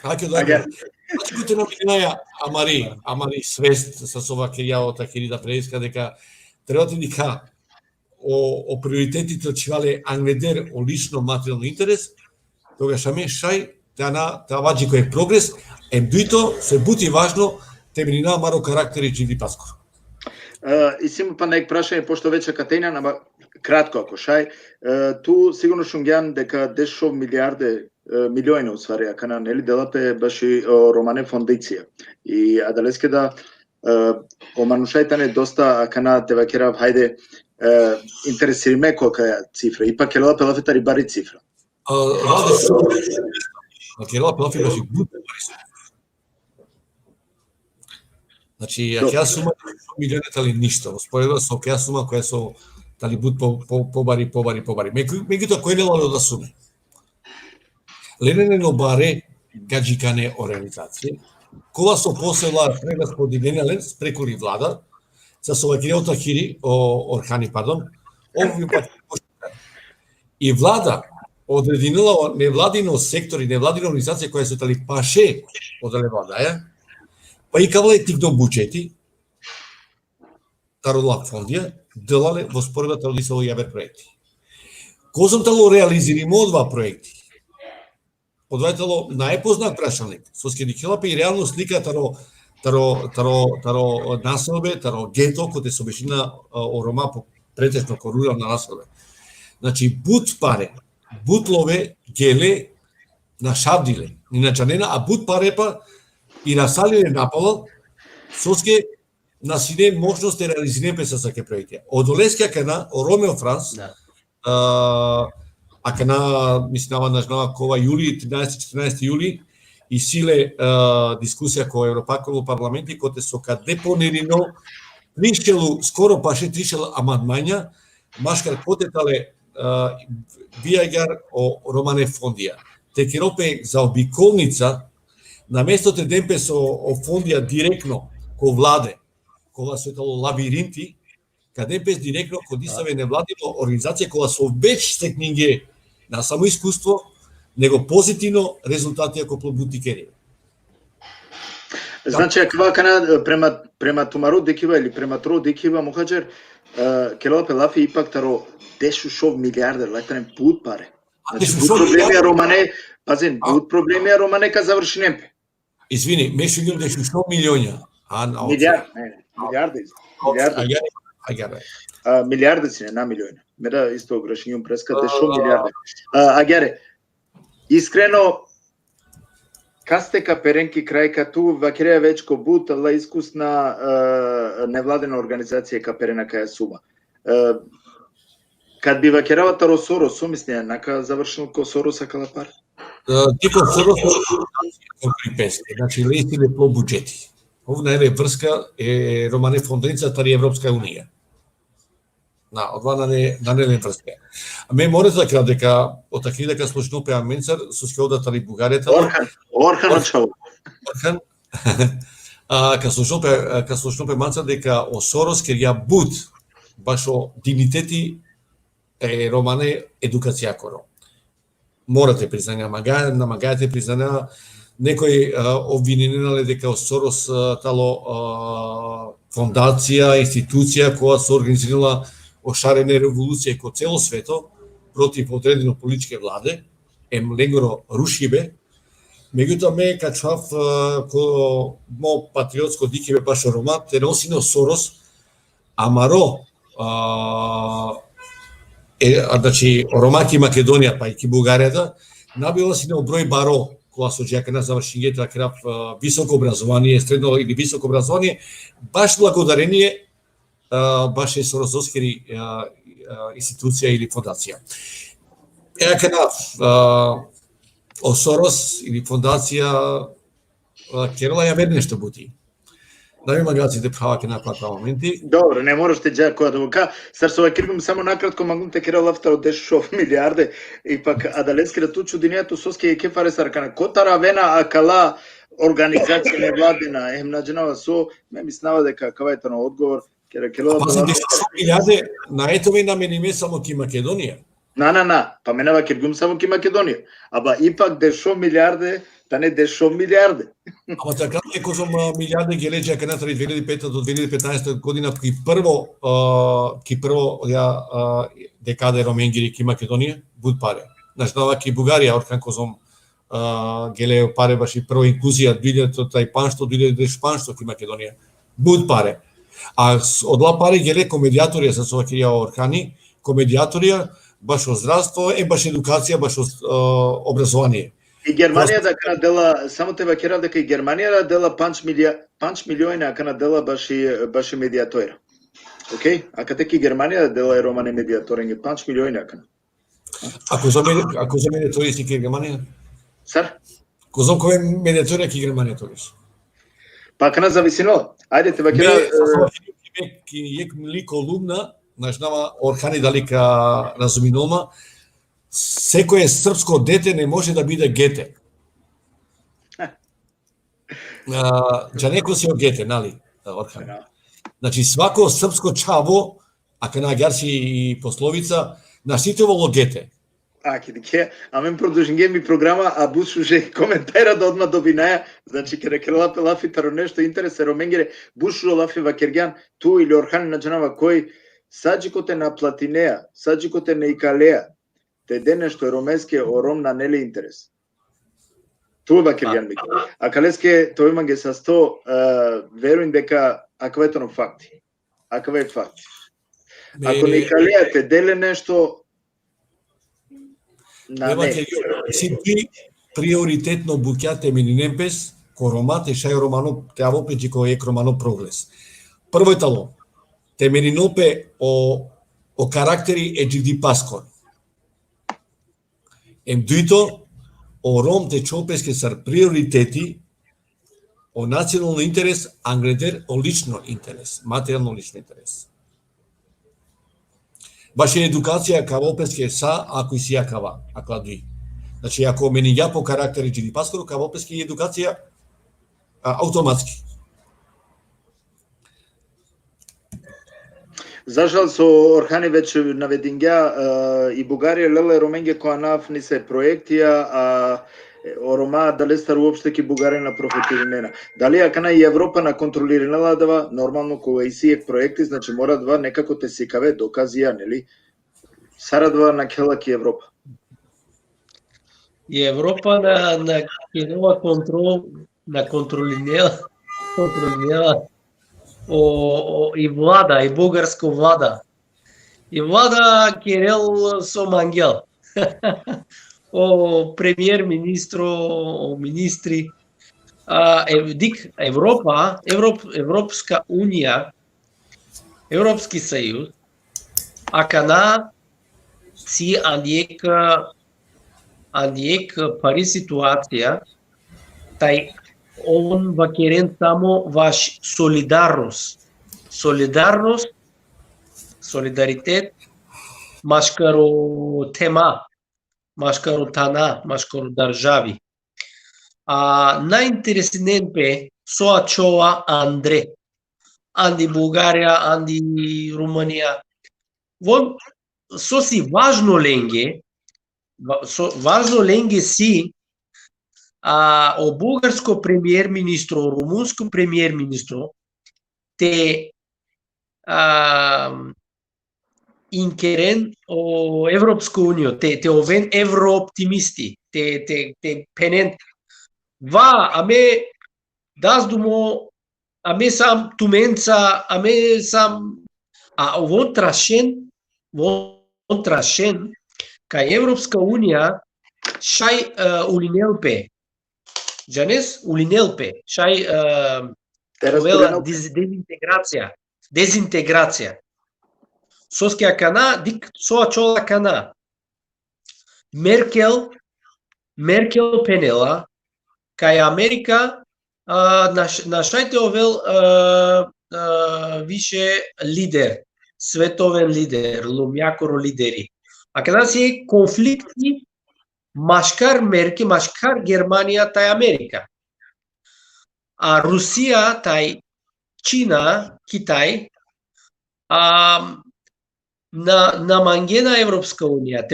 Како да го. Значи на минаја амари свест со ова кејаота кери да преиска дека треба дека о приоритетите очивале англедер о лично материјално интерес, тогаш аме шај та ваџи кој е прогрес, дуито се бути важно темелина маро карактери живи паскор. И симо па нек прашање, пошто вече Катеина, нама кратко ако шај, ту сигурно шунгјан дека 10 милиони усвари, акана нели делапе баши романе фондиција. И адалеске да оманушајтане доста акана тевакерав хајде интересириме колка е цифра. Ипак келела пелафетари бари цифра. Келела пелафи баши бут бари. Значи, ја сума милиони тали ништо, споредба со ја сума која со тали бут побари. Меѓутоа кој нелало да суме? Ленене баре гаджикане организација, кола со посела прераспределение ленс прекури влада, со совакиреота хири орхани, овој пат и влада одрединила невладино сектори, невладино организација која се тали паше оделе влада, па и кавале тигно буџети, тарола фондија, делале во споредба традицијално јавер проекти. Козом тало реализиримо два проекти. Подвајтало најпознат прашалник, со скедикелапе и реално слика таро населбе, таро гето, кој се обешина о Рома претежно ко рурална населбе. Значи, бут паре, бут лове, геле, на шабдиле, ни на чанена, а бут паре па и насалиле напала, соске на сине можност да реализираме со саке проекти. Од Олескија кана, о Ромео Франс, а кана, мислам, нажнава кова јули, 13-14 јули, и силе дискусија која Европаколо парламенти, коте со ка депонирано, скоро паше тришел амандмања, машкар потетале бијагар о Романе фондија. Текеропе за обиколница, на местото демпе со фондија директно ко владе, кога се тало лабиринти, каде без директно кодисаве невладино организација кога со веќе стекнинге на само искуство, него позитивно резултати ако плобутикери. Значи, ако кана према тумаро декива или према тро декива мухаџер, келопе лафи ипак таро 10 милиарди летарен пут паре. Значи, буд проблемија Романе, пазин, буд проблемија Романе ка заврши немпе. Извини, мешо љуѓе 10 милиони. Милиарди си не на милиони. Мера исто грешињум преска 10 милиарди. Агјаре, искрено, касте каперенки крај кату вакереја вечко бут, ала искусна невладена организација каперена каја сума. Кад би вакерава таро Сорос, сумислија, нака завршил ко Сороса калапар? Типо Сорос припесте, значи лестиле по буџети. Овна е врска е Романе фонденица тари Европска унија. Одва на не врска. Ме мора да кажа дека отакви дека слушнупе аменцар со скеода тари Бугаријата. Орхан очало. Орхан. Ка слушнупе манцар дека о Сорос ке ја буд баш о дигнитети е Романе едукација коро. Морате признања, намагајате признања, некои обвиненале дека Сорос тало фондација, институција која се организирала ошарене револуција ко цело свето против одредено политичке владе, ленгоро рушибе. Меѓутоа ме качав ко мо патриотско дикиве баш Рома, теросино Сорос, амаро значи Ромаки Македонија па и ки Бугаријата, набила си на број баро кога со џакана завршињето крав високо образование, средно или високо образование, баш благодарение баш е Соросовски институција или фондација. Кана о Сорос или фондација керала ја веднаш што бути. Да ми магаците праваке на плата моменти. Добро, не мораш те џак која да го ка. Сарсова киргум само накратко магум те керала второ 10 милиарди и пак адалески да ту чудинијато соске е кефаре саркана. Котара вена акала организација невладина емнаџенава со ме мислава дека кавајта на одговор Пази 10 милиарди на етове намениме само ки Македонија. Па менава киргум само ки Македонија. Аба ипак дешо милиарде, та не дешо милиарде. Ама така е козом милиарди ги леѓа кај натари 2005 до 2015 година ки прво ја декаде Роменгири ки Македонија буд паре. Значи нова ки Бугарија оркан козом геле паре баш и прво инклузија 2000 паншто 2000 паншто ки Македонија буд паре. А одла пари геле комедијаторија се соакирија оркани, комедијаторија баш од здравство, баш едукација, баш образование. И Германија да кана дела, само те вакерав дека и Германија да дела панч милиони, а кана дела баш и медијатора. Океј? А каде ки Германија да дела и романе медијаторинг панч милиони а кана. Ако за медијатори си ки Германија? Сар? Козом кој медијатори ки Германија ториш? Па кана зависино. Ајде те вакерав ки јек млико лумна, значи нама оркани далека разуминома, секое српско дете не може да биде гете. Че некој си гете, нали, оркани. Значи свако српско чаво, а кај наѓарси и пословица, на сите воло гете. Амен продолжиње ми програма, а буш уже коментара да одма добинаја, значи ке рекрелапе лафи таро нешто интересе Роменгире, буш лафи вакергјан, ту или орхани на джанава кој саджикоте на Платинеја, саджикоте на Икалеја, те дене што е ромеске ором на нели интерес. Ту вакергјан ми. А калеске тој има ге са 100 веруин дека аквето факти. Акве факти. Ако на Икалеја те деле нешто си приоритетно буќате мининемпес, ко ромат и шај романо теаво педжи кој ек романо прогрес. Прво е тало, те менинопе о карактери е джиди паскор. Дуито о ром те чопеске сар приоритети о национален интерес, ангредер о лично интерес, материјално лично интерес. Баш е едукација кавопеске са, ако и си јакава, аклади. Значи, ако мени ја по карактери джиди паскору, кавопеске и едукација автоматски. За жал со орхани веќе наведингја и Бугарија леле Роменге која нафни се проектија, а орома дали стар уопште ки Бугарија на профитиринена. Дали акана и Европа на контролирана дава нормално кога и сиек проекти, значи мора два некако те сикаве доказија, нели? Сарадва на келаки Европа. И Европа на кинова контрол на контролинела и влада, и бугарско влада. И влада Кирил Сомангел. О премиер-министро, о министри. Европа, Европска унија, Европски сојуз, акана си андиек пари ситуација, тај он вакерен само ваш солидарност, солидаритет, машкаро тема, машкаро тана, машкаро држави. Најинтересен бе соачова Андре, анди Бугарија, анди Руманија. Вон соси важно ленге си о бугарско премиер-министро, о румунско премиер-министро, те инкерен о Европска унијо, те овен еврооптимисти, те пенен ва, аме даздумо, аме сам туменца, аме сам овон трашен кај Европска унија шај улинелпе. Джанес улинелпе, шај дезинтеграција. Соскија кана, дик соа чола кана. Меркел пенела, кај Америка на шајте овел више лидер, световен лидер, лумјакоро лидери. А када си конфликти машкар Меркел, машкар Германија тај Америка. А Русија тај Чина, Китај, на мангена Европска Унија,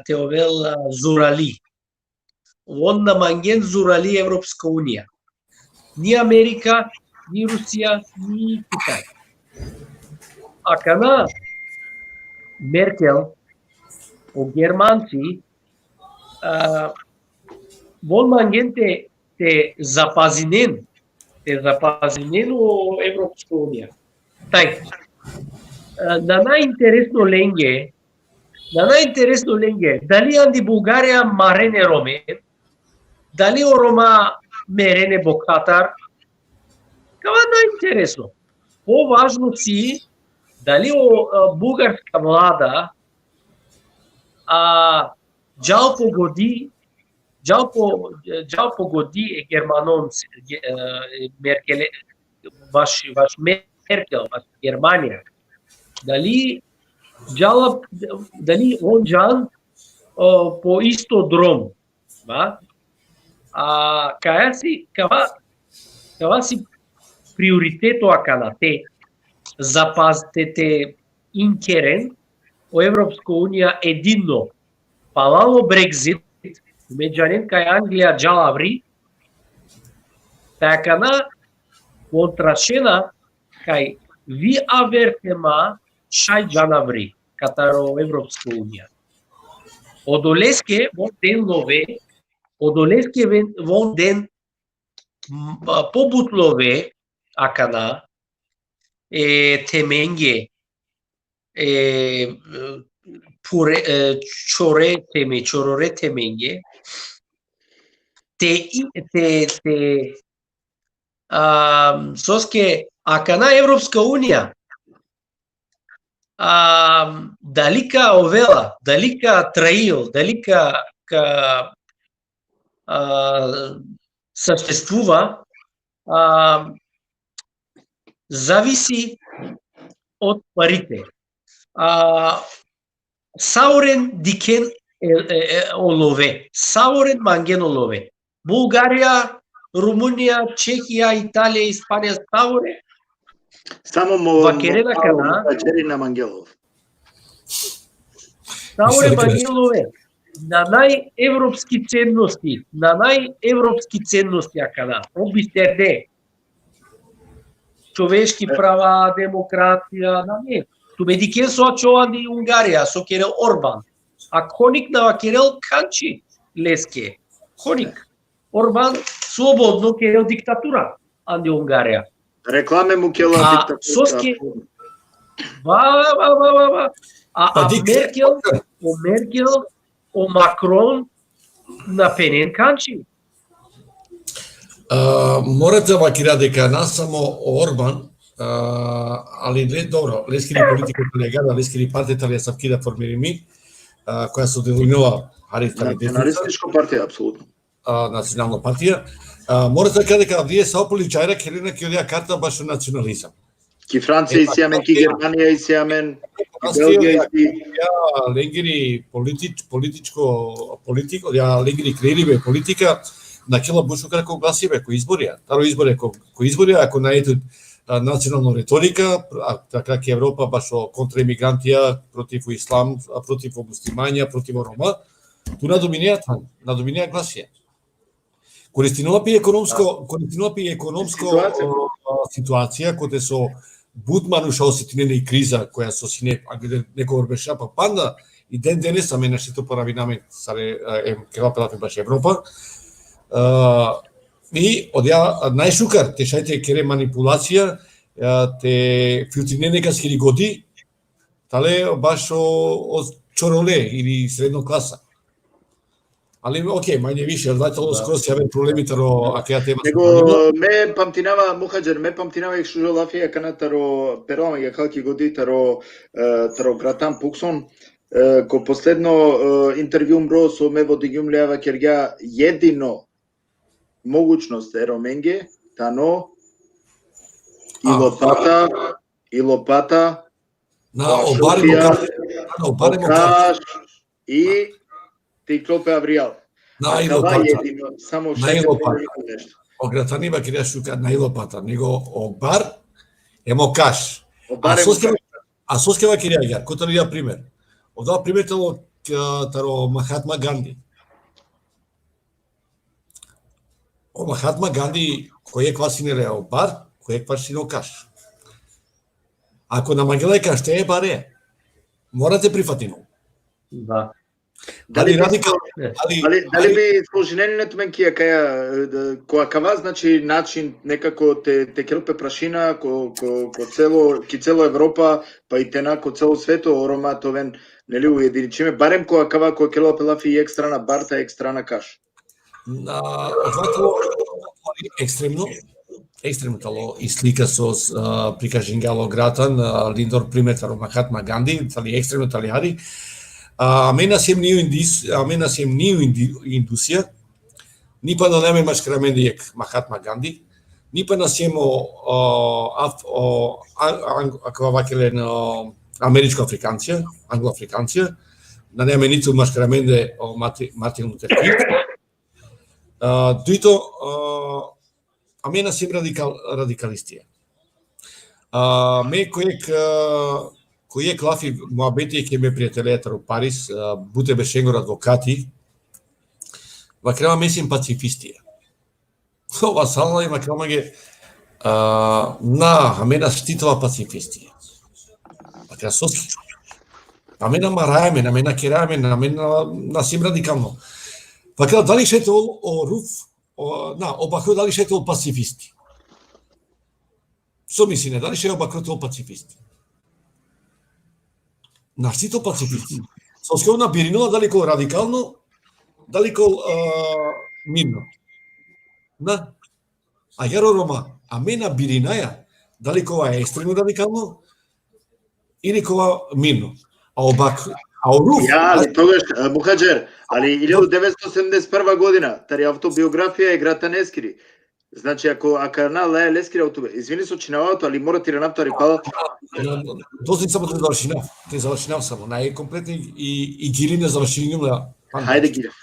Теовел Зурали. Он на манген Зурали Европска Унија. Ни Америка, ни Русија, ни Китај. А кана Меркел, о германци, вон манген те запазинен о Европска Унија. Тај, на најинтересно ленге, дали анди Бугарија марене Роме, дали о Рома мерене Бокатар, кава најинтересно. Поважно си, дали о бугарска влада джалпо годи е германон Меркел, ваш Меркел, ваш Германија. Дали он джан по исто дром, ба? Кава си приоритето акана те запазтете инкерен о Европска Унија единно. Палало Брекзит, меѓанен кај Англија джалаври, такана контрашена кај ви авертема шај джанаври катаро Европска Унија. Одолеске во ден лове, во ден побутлове акана теменге чороре теменге соске акана Европска Унија далика овела, далика траил, далика съществува, зависи од парите. Саурен дикен олове, саурен манген олове. Булгарија, Румунија, Чехија, Италија, Испанија, сауре. Само Вакерена кана. Вакерина Мангелов. Сауре Мангелове. На најевропски ценности акана. Обистерде. Човешки права, демократија, на не. Тубе дикен со Ачоанди Унгарија, со Керел Орбан. А коник на Керел Канчи Леске. Коник. Орбан слободно Керел диктатура, Анди Унгарија. Рекламе му кела диктатура. Соске. Меркел, о Макрон на Пенен Канчи. Морате вакира дека нас само Орбан, али добро, лескини политиката легада, лескини партијата ли са вкида формирими, која се делинува Харифтани Националистичка партија, апсолутно. Национална партија. Морате да кажа дека вие са ополичајра келина ке одија карта баш национализам. Ки Франција исиамен, ки Германија исиамен, ки Белгија иси. Легири политико, легири креативе политика, на кела бушукара кој гласиве, кој изборија. Таро изборија, ако најдат национална риторика, така ке Европа баш контра имигрантија, против ислам, против муслимања, против Рома, ту надоминија гласија. Користинува пи економско ситуација, кој со Бутману шо осетинена и криза, која со сине, некој орбеша, па панда, и ден денес, аме нашето поравинаме, кела пелафе баш Европа, и одја најшукар, те шајте кере манипулација, те филтриненека скири годи, тале баш од чороле или средно класа. Али окей, мање више, одвајтало скоро се јавен проблемите ро акеја тема. Него ме памтинава Мухаџер, ме памтинава и шужо лафија канатаро пероаме га калки годи таро гратан Пуксон, ко последно интервју мро со ме водигјумлеава кергја едино могучност ероменге, тано и лопата на обаримо и ти клопе авријал. Најлопата. Само најлопата. Огратанива киrea шука најлопата, него обар емо каш. А соскева кириагар, коталија пример. Одава пример таро Махатма Ганди. О Махатма Ганди кој е квасинеле о бар, кој е квасино каш. Ако на Магелајка ще е баре, морате прифатино. Да. Дали радикал, дали би сложененето мен каја која кава значи начин некако те келпе прашина ко цело Европа, па и тена ко цело свето оромат овен нели уединичиме барем која кава која кело пелафи и екстрана барта екстрана каш. Отваќало екстремно тало и слика со прикажингало гратан Линдор приметаро Махатма Ганди, тали екстремно талиари. Амена сем ниу индусија, ни па на неме машкарамендијек Махатма Ганди, ни па на семо аквавакелен америчко-африканција, англо-африканција, на неме ниту машкараменде Мартин Лутер Кинг. Дуито амена сем радикалистија. Ме кој е клафи муабети ке ме пријателетар у Париз, буте бешенгор адвокати, ва крема месим пацифистија. Ова сала има крема ге на амена штитова пацифистија. Ва крема соски. Амена марајаме, амена керајаме, амена насим радикално. Ва крема дали шетол о руф, обакро дали шетол пацифисти. Со мислине, дали ше обакротол пацифисти. Нашите пацифисти. Со на Биринова далеко радикално, далеко мирно. На Ајаро Рома, а ме на Биринаја, далеко е екстремно радикално или кова мирно. А Руф... али тогаш, Мухаџер, али 1971 година, тари автобиографија е Грата Нескири. Значи, ако на Леја Лескири автобе, извини со чинаваото, али мора ти ренавтари пала. Дозволи само да завршинав само. Најкомплетни и Гили не завршинав. Хајде Гилев.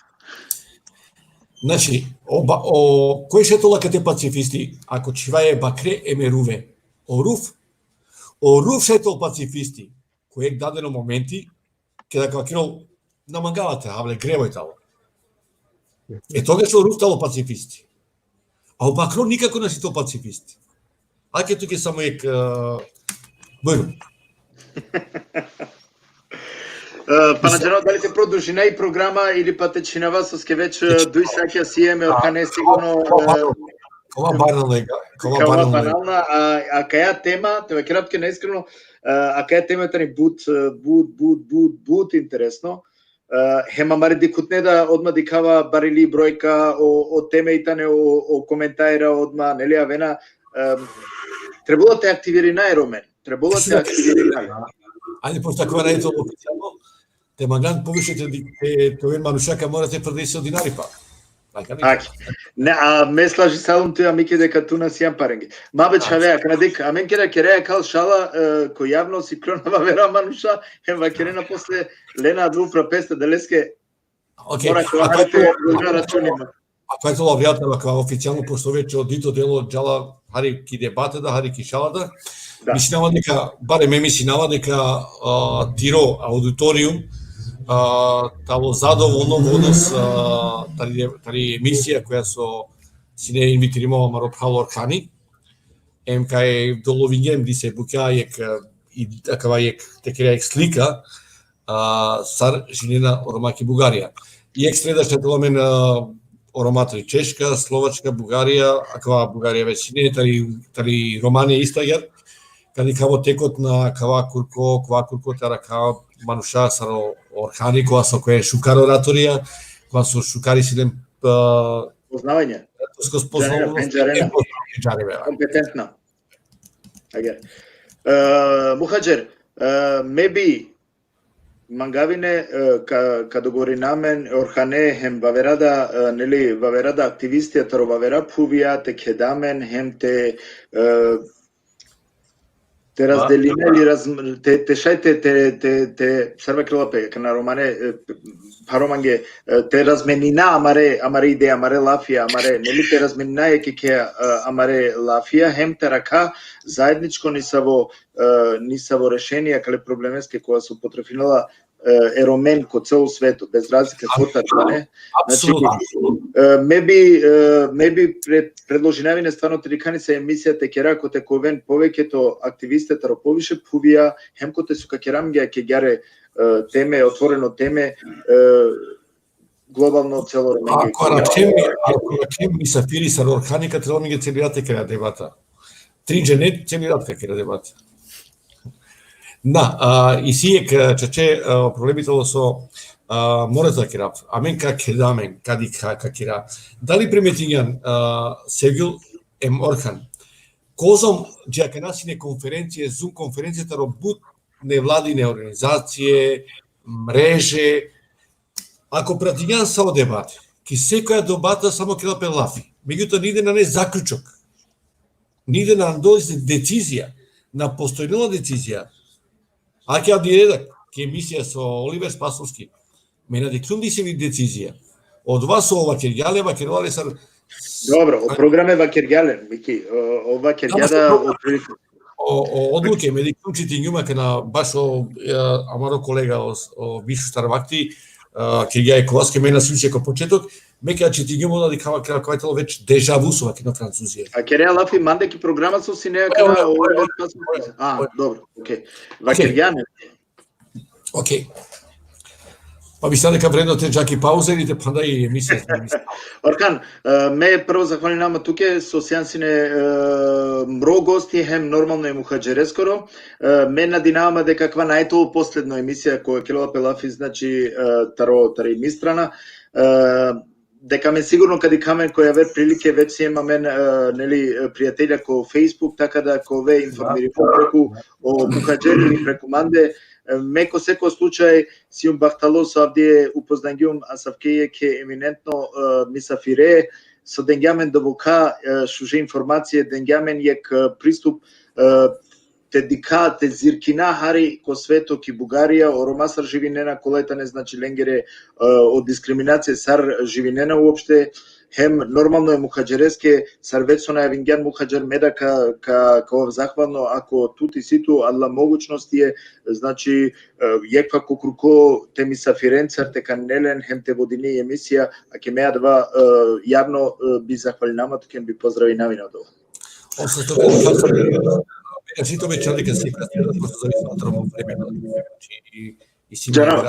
Значи, кој шетола кате пацифисти, ако чиваје бакре емеруве, о Руф шетол пацифисти, кој дадено моменти, ке да квакирол намагавате, авле, гревој тало. Тогаш о Руф тало пацифисти. А Бакро никако не си то пацифисти. Ајде туке само ек Bueno. Панаџерно, дали те продолжи нај програма или па те чинава со ке веќе дуј саќа си еме окане сигурно кова банална, а каја тема, те крапке неискрено, а каја темата ни бут интересно. Хема мари дикутне да одма дикава барили бројка о темејтане о коментаира одма, нели авена требало те активири најромен. Требало те активири нај. Ајде пошто кога ради тоа официјално, те маган повишете тоа манушака морате 50 динари па. Аки. Не, а ме слажи салум тоа мике дека туна си паренги. Мабе чавеа крадик, а мен кереа кал шала кој јавно си кронава вера мануша, ва керена после Лена Друпра песта делеске. Окей. Мора кога рачунима. А тоа е тоа вјатна кога официјално пошто веќе од дито дело джала хари ки дебата да хари ки шалата. Мислам дека барем ме мислам дека тиро аудиториум тало задоволно во однос тари емисија која со сине инвитиримо Мароп Халоркани кај доловињем ди се букајек и такавајек текерајек слика сар женена оромаки Бугарија. И екстредаше толомен ороматри Чешка, Словачка, Бугарија, акава Бугарија веќе не тари Романија истаѓар, каде каво текот на кава курко тарака мануша саро орхани која со која шукар ораторија, која со шукари сидем познавање. Компетентна. Агер. Мухаџер, меби Мангавине каде гори намен орхане хем ваверада нели ваверада активистија таро вавера пувија те кедамен хем те разделиме или те шајте те срва крила пека на романе Пароманге те разменина амаре идеја, амаре лафија, амаре нели те разменина ќе амаре лафија хем терака заедничко нисаво решенија кале проблемеске која се употребила еромен ко цело свету без разлика кота не. Значи maybe предложинавине стварно трикани се емисијата ќе коте ковен повеќето активистите ро повише пувија хем коте су какерамге ќе гјаре теме, отворено теме, глобално цело ремење. Ако рачем мисафири са органика, треба ми ги целирате кај дебата. Тринџе не целирате кај дебата. И сијек чаче проблемите со мората керап. Амен какедамен, кади какира. Дали приметињан Севил Орхан. Козом джака насине конференција, Zoom конференцијата робут невладине организација, мрежи. Ако пратињан само дебат, ки секоја дебата само ќе да пелафи. Меѓутоа не иде на не заклучок. Не иде на децизија, на постојнила децизија. А ќе директор, ке емисија со Оливер Спасовски. Мене декунди се ви децизија. Од вас ова Кирјалева, Кирјале са Добро, о програме Вакирјален, Мики, ова Кирјада одлуке ме декунчити њума на баш амаро колега о Вишу Старвакти, Кирјај Коваски мене свише ко почеток, мека че ти њума да кава кавајтел веќе дежаву со на Французија. А Кирјал Лафи мандаки програма со синеја кава Оливер Спасовски. Добро, окей. Вакирјален. Окей. Па би дека вредно те джаки пауза или те панда и емисија. Оркан, ме прво захвалинама туке со сеансине мро гости, хем нормално е мухаџерескоро. Ме надинаваме дека каква најтоу последна емисија која Кирјал Пелафи, значи тари мистрана. Дека ме сигурно кади камен која ве прилике веќе имаме нели пријателја ко Facebook, така да кове информири преку о мухаџери преку манде. Меко секој случај сиум бахтало со авдие упознангиум асавкеје ке еминентно мисафире со денгјамен добока шуже информација денгјамен јек приступ те дика те зиркина хари ко свето ки Бугарија оромасар живинена колета не значи ленгере од дискриминација сар живинена уопште хем нормално е мухаџереске сарвецо на евингјан мухаџер медака ка захвално ако тути ситу алла могучности е значи јеква кокруко те мисафиренцар те канелен хем те водини емисија а ке меа два јавно би захвалинама туке би поздрави навина од ова. Сито ме чали ка се кастира просто зависи од времето. Джанав.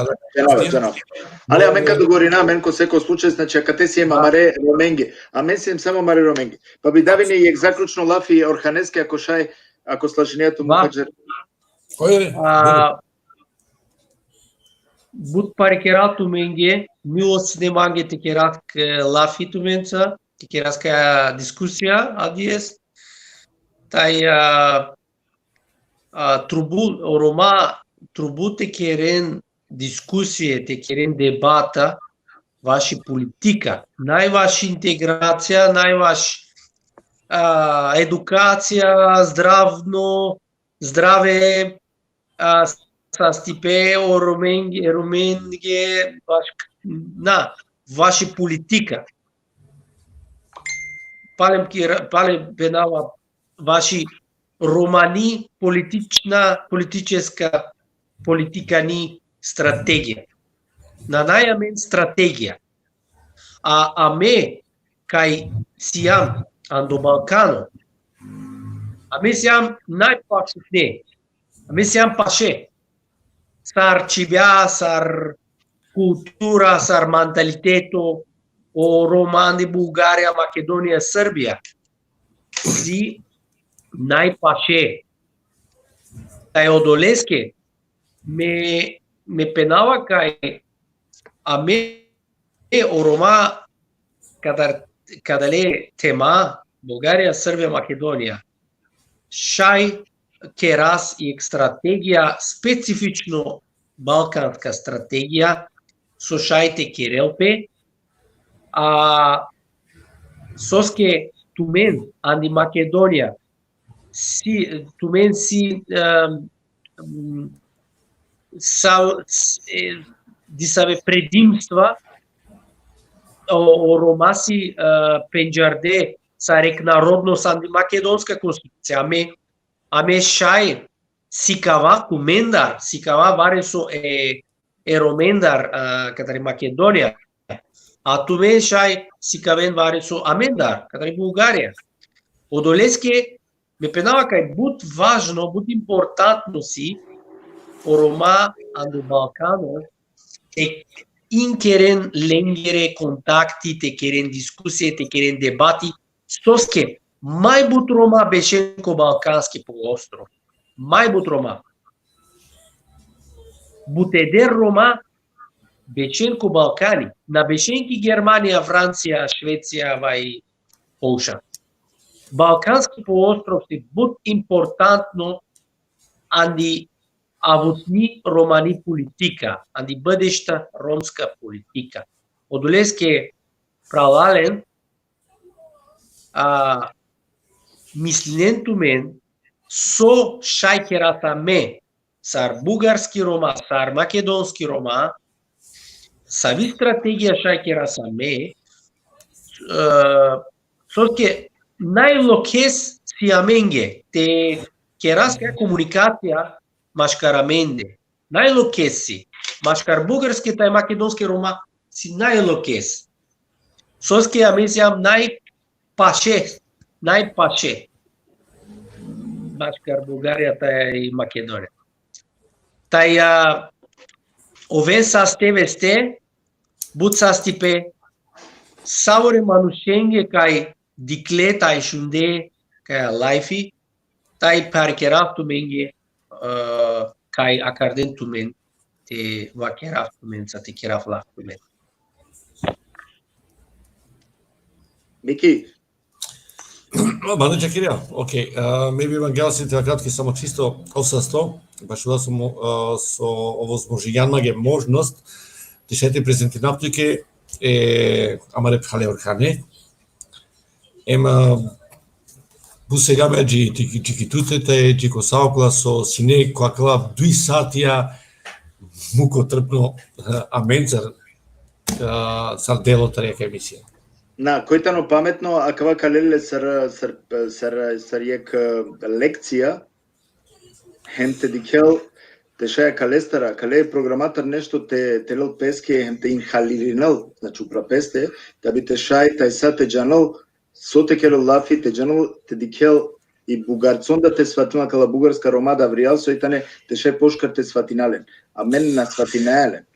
Але амен каду горина, амен ко секој случај, значи акате си ема маре роменги, амен си само маре роменги. Па би давине и екзаклучно лафи орханески ако шај, ако слаженијато мухаџер. Бут пари керат туменге, милост не манге те керат лафи туменца, те кераска дискусија, адиес. Тај трубу те керен дискусија, те керен дебата, ваши политика, најваш интеграција, најваш едукација, здраве, са стипе, роменге, ваши политика. Палем бенава ваши романи политичка политикани стратегија. На најамен стратегија. Аме кај сијам андо Балкано. Аме сијам најпашне. Аме сијам паше. Сар чивја, сар култура, сар менталитето о Романи, Бугарија, Македонија, Србија. Си најпаше. Тај одолеске ме пенава кај аме орома када ле тема Бугарија, Србија, Македонија. Шај керас и стратегија, специфично балканска стратегија со шајте Керелпе, соске тумен анди Македонија тумен си дисаве предимства о ромаси пенџарде са рек народно санди македонска конституција. Аме шај сикава кумендар, сикава варесо е ромендар катари Македонија. А туме шај сикавен варесо амендар катари Бугарија. Одолеске ме пенава кај бут важно, бут импортантно си о Рома анду Балкано е инкерен ленгере контакти, те керен дискусија, те керен дебати, соске мајбут Рома бешенко Балкански полуостров. Мајбут Рома. Бутедер Рома бешенко Балкани. На бешенки Германија, Франција, Швеција, вај Полша. Балкански полуостров се бут импортантно анди авутни романи политика, анди бъдеща ромска политика. Одолеске пралален мисленто мен со шајкерата ме сар бугарски Рома, сар македонски Рома, сави стратегија шајкера са ме, соске најлокес си аменге, те кераска комуникација машкараменде. Најлокес си. Машкар бугарската и македонски Рома си најлокес. Соске ја мислам најпаше. Машкар Бугаријата и Македонија. Тај овен састеве сте, бут састипе, саворе манушенге кај дикле тај шунде кај лайфи, тај паркерафту менге кај акарденту мен те вакерафту мен са те кераф лахту мен. Мики, Мане чекирија. Океј, maybe евангелците кратки само чисто осасто, баш да сум со овозможување ге можност тишете презенти наптуке амаре пхале орхане. Ема бусегаме джи чикитутете, джи косаокла со сине коакла 2 сатија муко трпно аменцар сар делот река емисија. на којтано паметно, акава калеле сар јек лекција, хем те дикел, те шаја калестара, кале програматор нешто те телел песке, хем те инхалиринал, значи упрапесте, да би те шај, тај са те джанал, со те керол лафи, те джанал, те дикел, и бугарцон да те сватина кала бугарска Рома да вријал, со итане те шај пошкар те сватинален, а мен на сватинаелен.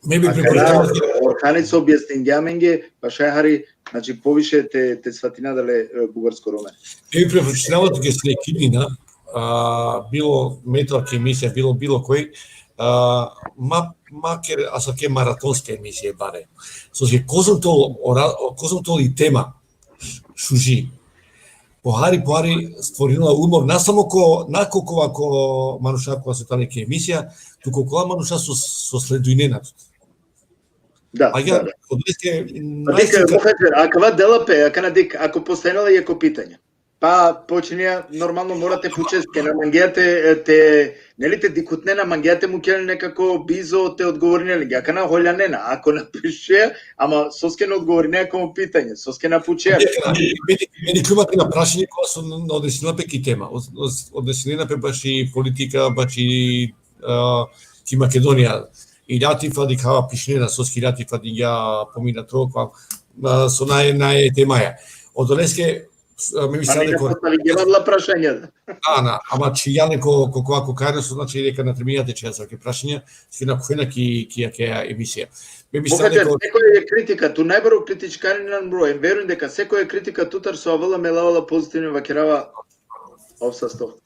Орханица објаснењаменге, па шај хари, значи повише те сватинадале бугарско Роме. Еми препочитавате ке се киднина, било металка емисија, било кој, макер асо ке маратонска емисија баре. Со ке козонтол и тема шужи. Похари створила умор не само наколку ко мануша која се тане ке емисија, туку која мануша со следуиненато. Да. Акава делапе, ако постојнала јако питање. Па починија нормално морате пуческе на мангијате те нели те дикутне на мангијате му ке некако бизо те одговори нели ака на холјанена, ако напише, ама соске не одговори некако питање, соске на пучеа. Мене клюмате на прашање кога со одесина пеки тема, одесина пе баш и политика, баш и ки Македонија. Илјати фадикава пишнена соске илјати фадиња помина троква со нај темаја. Одолеске ми мисля дека ја прашање. Ама че ја неко коако каре со значи дека на термините че са ке прашања, се на којна ки емисија. Ми мисля дека секоја е критика, ту најбаро критичкаринен број. Верувам дека секоја критика тутар со авала ме лавала позитивно вакерава обсасто.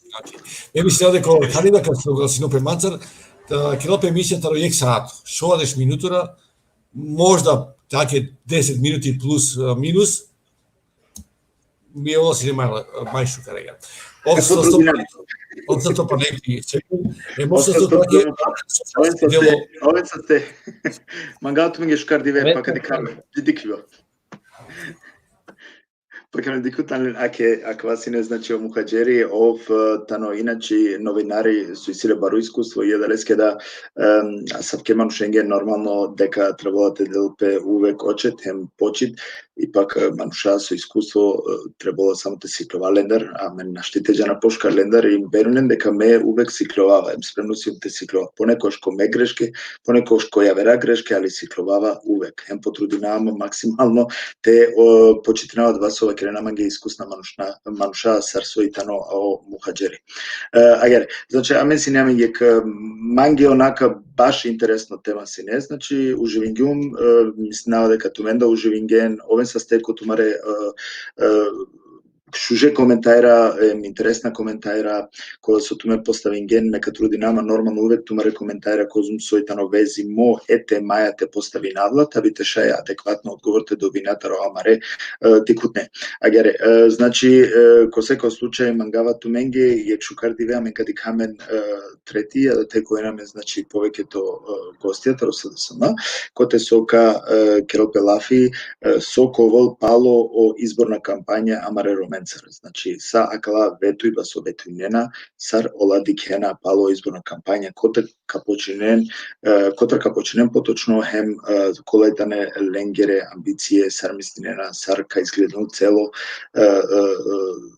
Ми мисля дека кандидатот со Синопе Мацар Килопе емисијата ро јек саат, шо одеш минутора, можда таке 10 минути плюс минус, ми е ово си мај шукарега. Обсато па неки секунд, обсато таке, Ове са те, мангалто ми ги шкардиве, па каде каме, дидиквио. Пак ме дикутан ако вас не значи о мухаджери ов тано иначи новинари со исиле бару искуство и далеске да савке манушенге нормално дека требало да делпе увек очет хем почит и пак мануша со искуство требало само да сиклова лендар, а мен наштите на пошка лендар и берунен дека ме увек сикловава, им спремно си те сиклова. Понекогаш ко ме грешке, понекогаш ко ја вера грешке, али сикловава увек. Хем потрудинаваме максимално те почитнават васова керенама ги искусна мануша сарсо и тано о мухаджери. Агер, значи амен си нема јек манги онака баш интересна тема си не, значи уживингиум мислинава дека туменда уживинген овен састеко тумаре шуже коментајра, интересна коментајра, која со туме поставинген, мека трудинама нормално увек тумаре коментајра козум сојтано вези мо ете маја те постави навлад, а вите шаја адекватно одговорте до винатаро амаре тикутне. Агере, значи, ко секој случај мангава туменге, јек шукар дивеа мен кади камен трети, а да те кој наме, значи, повеќето гостијата, РСДСМ, коте сока Керопе Лафи, соковол пало о изборна кампања амаре ромен. Значи, са акала ветуј ба со ветујнена, сар олади кена пало изборна кампања, котра ка починен поточно хем колетане ленгере амбиције, сар мислинена, сар ка изгледнул цело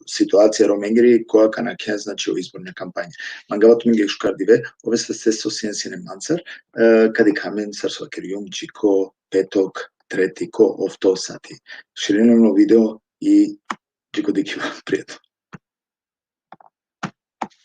ситуација роменгери, која ка накен, значи, о изборна кампања. Мангавато ми ги шкардиве, ове се со сиенсине мансар, кади камен сар со кериум, чико, петок, трети, ко овто сати. Ширинено видео и Дико Дикива, пријатно.